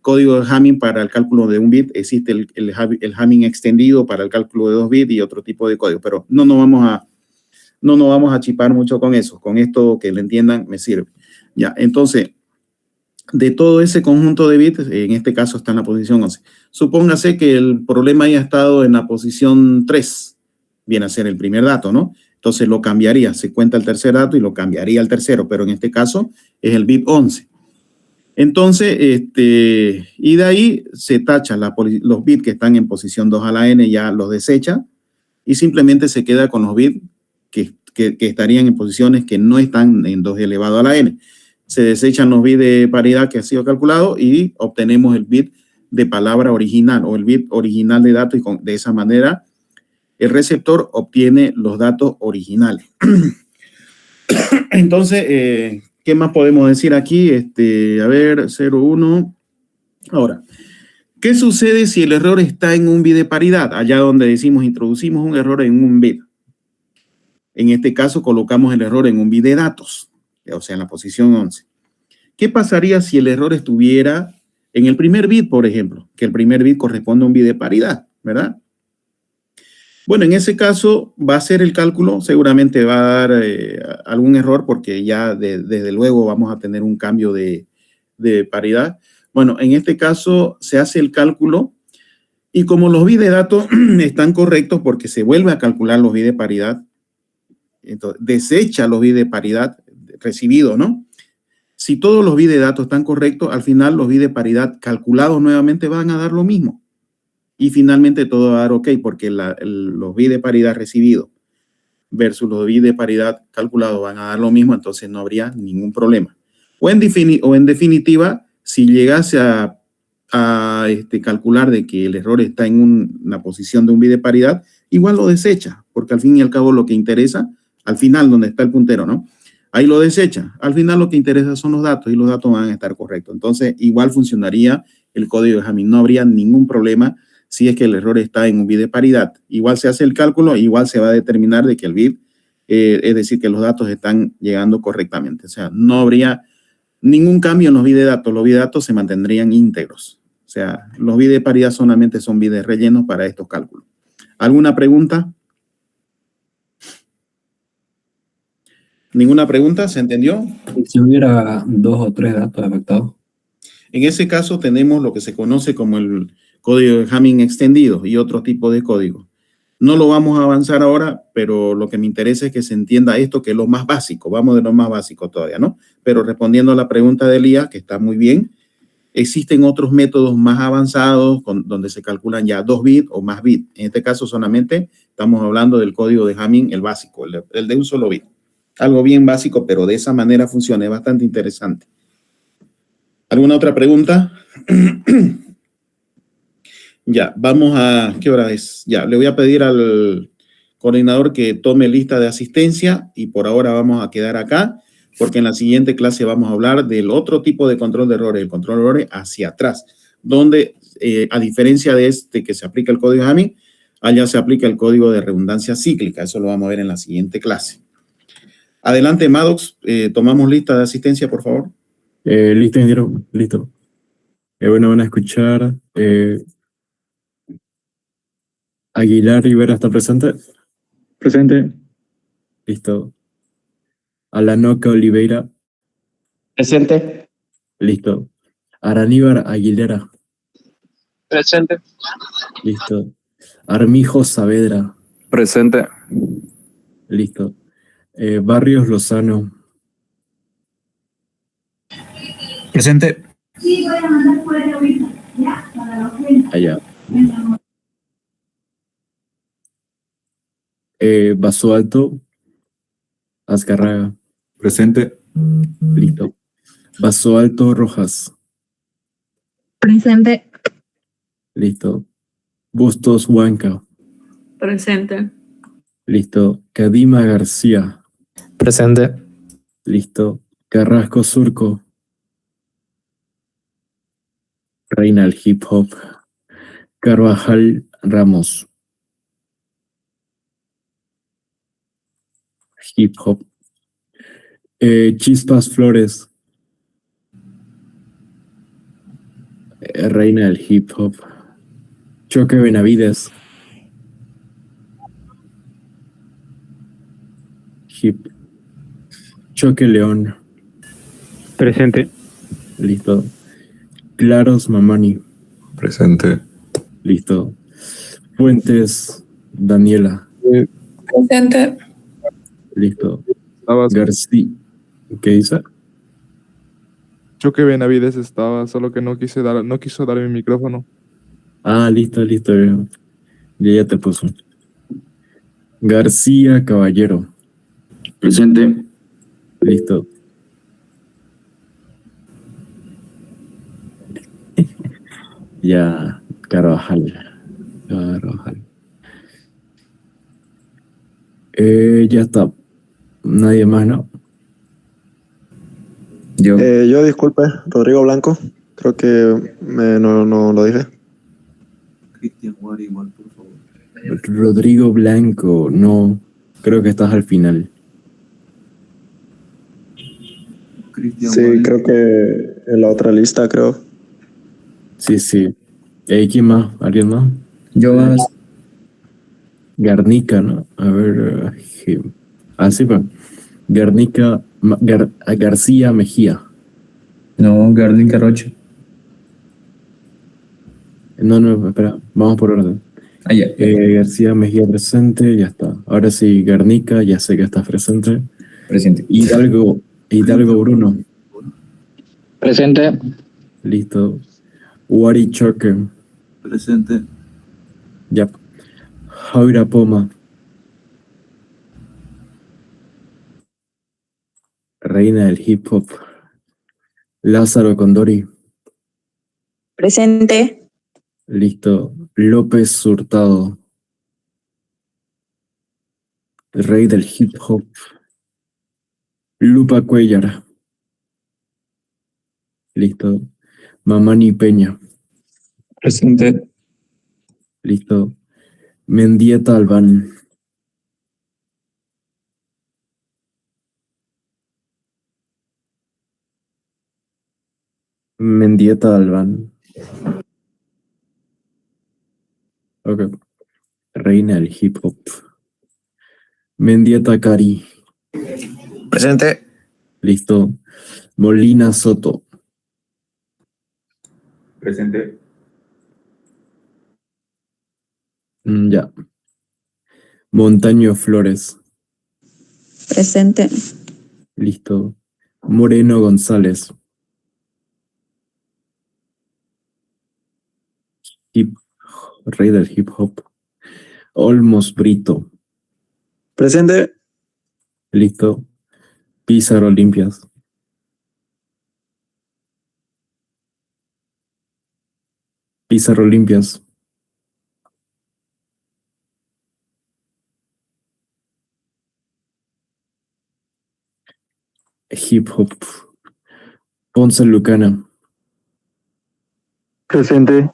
código de Hamming para el cálculo de un bit. Existe el Hamming extendido para el cálculo de 2 bits y otro tipo de código, pero no nos vamos a chipar mucho con eso. Con esto que lo entiendan me sirve. Ya, entonces, de todo ese conjunto de bits, en este caso está en la posición 11. Supóngase que el problema haya estado en la posición 3. Viene a ser el primer dato, ¿no? Entonces lo cambiaría, se cuenta el tercer dato y lo cambiaría al tercero, pero en este caso es el bit 11. Entonces, y de ahí se tacha los bits que están en posición 2 a la n, ya los desecha y simplemente se queda con los bits que estarían en posiciones que no están en 2 elevado a la n. Se desechan los bits de paridad que ha sido calculado y obtenemos el bit de palabra original o el bit original de datos, y de esa manera el receptor obtiene los datos originales. Entonces, ¿qué más podemos decir aquí? A ver, 0, 1. Ahora, ¿qué sucede si el error está en un bit de paridad? Allá donde decimos introducimos un error en un bit. En este caso colocamos el error en un bit de datos, o sea, en la posición 11. ¿Qué pasaría si el error estuviera en el primer bit, por ejemplo? Que el primer bit corresponde a un bit de paridad, ¿verdad? Bueno, en ese caso va a hacer el cálculo, seguramente va a dar algún error porque ya desde luego vamos a tener un cambio de paridad. Bueno, en este caso se hace el cálculo y como los bits de datos están correctos porque se vuelve a calcular los bits de paridad, entonces desecha los bits de paridad recibidos, ¿no? Si todos los bits de datos están correctos, al final los bits de paridad calculados nuevamente van a dar lo mismo. Y finalmente todo va a dar ok, porque los bits de paridad recibidos versus los bits de paridad calculados van a dar lo mismo, entonces no habría ningún problema. O en definitiva, si llegase a calcular de que el error está en una posición de un bit de paridad, igual lo desecha, porque al fin y al cabo lo que interesa, al final donde está el puntero, ¿no? Ahí lo desecha. Al final lo que interesa son los datos y los datos van a estar correctos. Entonces igual funcionaría el código de Hamming, no habría ningún problema si es que el error está en un bit de paridad. Igual se hace el cálculo, igual se va a determinar de que el bit, es decir, que los datos están llegando correctamente. O sea, no habría ningún cambio en los bits de datos. Los bits de datos se mantendrían íntegros. O sea, los bits de paridad solamente son bits de relleno para estos cálculos. ¿Alguna pregunta? ¿Ninguna pregunta? ¿Se entendió? Si hubiera 2 o 3 datos afectados. En ese caso tenemos lo que se conoce como el código de Hamming extendido y otro tipo de código. No lo vamos a avanzar ahora, pero lo que me interesa es que se entienda esto, que es lo más básico. Vamos de lo más básico todavía, ¿no? Pero respondiendo a la pregunta de Elías, que está muy bien, Existen otros métodos más avanzados donde se calculan ya 2 bits o más bits. En este caso solamente estamos hablando del código de Hamming, el básico, el de un solo bit. Algo bien básico, pero de esa manera funciona, es bastante interesante. ¿Alguna otra pregunta? Ya, vamos a... ¿Qué hora es? Ya, le voy a pedir al coordinador que tome lista de asistencia y por ahora vamos a quedar acá, porque en la siguiente clase vamos a hablar del otro tipo de control de errores, el control de errores hacia atrás, donde a diferencia de este que se aplica el código Hamming, allá se aplica el código de redundancia cíclica. Eso lo vamos a ver en la siguiente clase. Adelante, Maddox, tomamos lista de asistencia, por favor. Listo, ingeniero, listo. Bueno, van a escuchar. Aguilar Rivera está presente. Presente. Listo. Alanoca Oliveira. Presente. Listo. Araníbar Aguilera. Presente. Listo. Armijo Saavedra. Presente. Listo. Barrios Lozano. Presente. Allá. Basualto Azcarraga. Presente. Listo. Basualto Rojas. Presente. Listo. Bustos Huanca. Presente. Listo. Cadima García. Presente. Listo. Carrasco Surco. Reina del Hip Hop. Carvajal Ramos. Hip Hop. Chispas Flores. Reina del Hip Hop. Choque Benavides. Choque León. Presente. Listo. Claros Mamani. Presente. Listo. Fuentes Daniela. Presente. Listo. García. ¿Qué dice? Choque Benavides estaba, solo que no quiso darme mi micrófono. Ah, listo. Ya te puso. García Caballero. Presente. Listo. Ya, Carvajal. Ya está. Nadie más, ¿no? Yo disculpe, Rodrigo Blanco. Creo que no lo dije. Cristian Juárez igual, por favor. Rodrigo Blanco, no. Creo que estás al final. Sí, creo que en la otra lista, creo. Sí. ¿Quién más? ¿Alguien más? Yo más. Garnica, ¿no? A ver. Sí, pues. Garnica. García Mejía. No, Garnica Rocha. No, espera. Vamos por orden. Ya. García Mejía presente, ya está. Ahora sí, Garnica, ya sé que estás presente. Presente. Hidalgo Bruno. Presente. Listo. Wari Choque. Presente. Ya. Jaira Poma. Reina del Hip Hop. Lázaro Condori. Presente. Listo. López Hurtado. Rey del Hip Hop. Lupa Cuellar. Listo. Mamani Peña. Presente. Listo. Mendieta Albán. Mendieta Albán. Ok. Reina del Hip Hop. Mendieta Cari. Presente. Listo. Molina Soto. Presente. Ya. Montaño Flores. Presente. Listo. Moreno González. Hip, rey del hip hop. Olmos Brito. Presente. Listo. Pizarro Limpias. Pizarro Limpias. Hip hop. Ponce Lucana. Presente.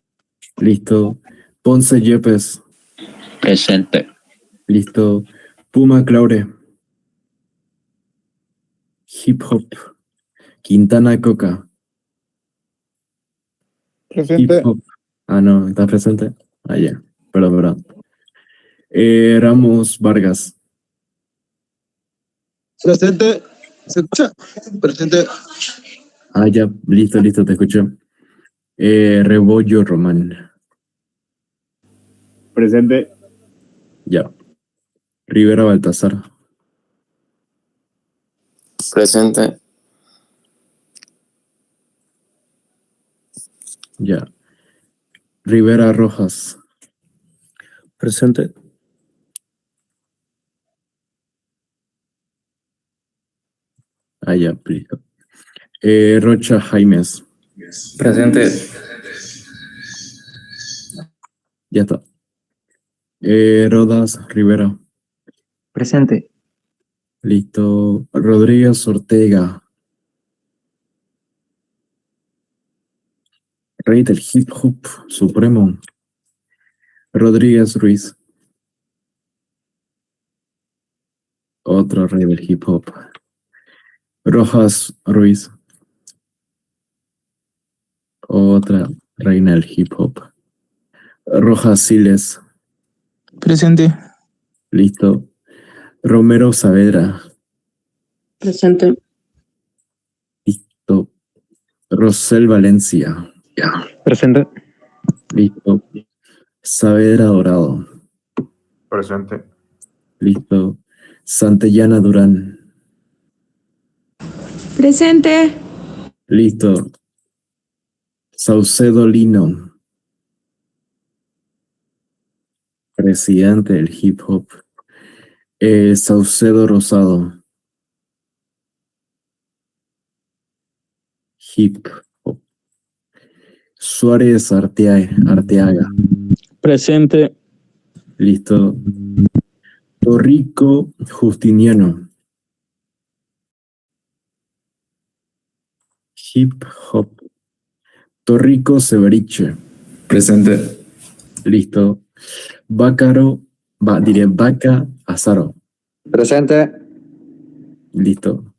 Listo. Ponce Yepes. Presente. Listo. Puma Claure. Hip hop. Quintana Coca. Hip Presente. hop. Ah, no, ¿estás presente? Ah, ya. Perdón. Ramos Vargas. Presente. ¿Se escucha? Presente. Ah, ya. Listo, te escucho. Rebollo Román. Presente. Ya. Rivera Baltasar. Presente. Ya. Rivera Rojas. Presente. Ah, ya, listo. Rocha Jaimes. Presente. Ya está. Rodas Rivera. Presente. Listo. Rodríguez Ortega. Rey del hip hop supremo. Rodríguez Ruiz. Otro rey del hip hop. Rojas Ruiz. Otra reina del hip hop. Rojas Siles. Presente. Listo. Romero Saavedra. Presente. Listo. Rosel Valencia. Presente. Listo. Saavedra Dorado. Presente. Listo. Santellana Durán. Presente. Listo. Saucedo Lino. Presidente del hip hop. Saucedo Rosado. Hip hop. Suárez Arteaga. Presente. Listo. Torrico Justiniano. Hip hop. Torrico Severiche. Presente. Listo. Vaca Azaro. Presente. Listo.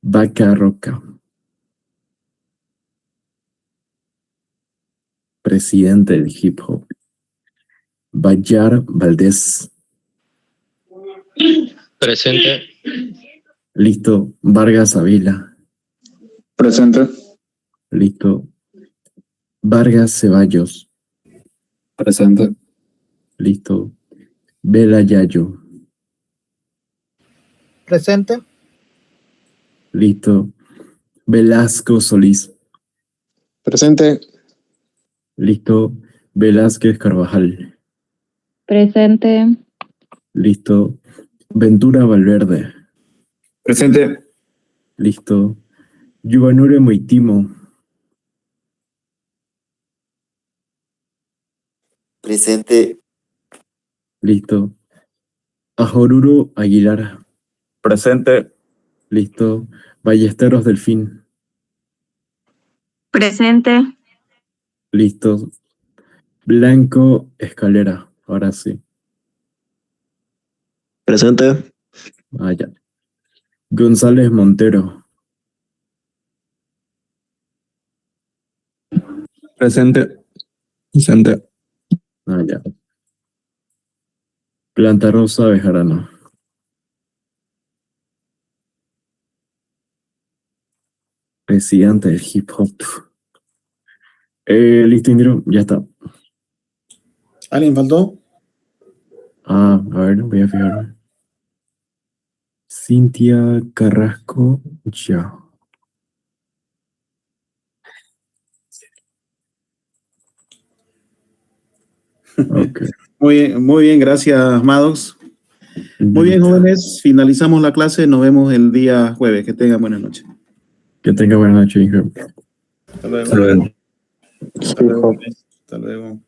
Vaca Roca. Presidente del hip hop. Bayar Valdés. Presente. Listo. Vargas Avila. Presente. Listo. Vargas Ceballos. Presente. Listo. Vela Yayo. Presente. Listo. Velasco Solís. Presente. Listo. Velázquez Carvajal. Presente. Listo. Ventura Valverde. Presente. Listo. Yuvanure Moitimo. Presente. Listo. Ajoruro Aguilar. Presente. Listo. Ballesteros Delfín. Presente. Listo. Blanco Escalera. Ahora sí. Presente. Ah, ya. González Montero. Presente. Presente. Ah, ya. Planta Rosa Bejarano. Presidente del hip hop. Listo, Indiro. Ya está. ¿Alguien faltó? Ah, a ver, voy a fijarme. Cintia Carrasco. Ya. Ok. Muy bien, gracias, Maddox. Muy bien, jóvenes, finalizamos la clase. Nos vemos el día jueves. Que tengan buenas noches. Que tenga buena noche, Inge. Hasta luego. Hasta luego. Hasta luego. Hasta luego.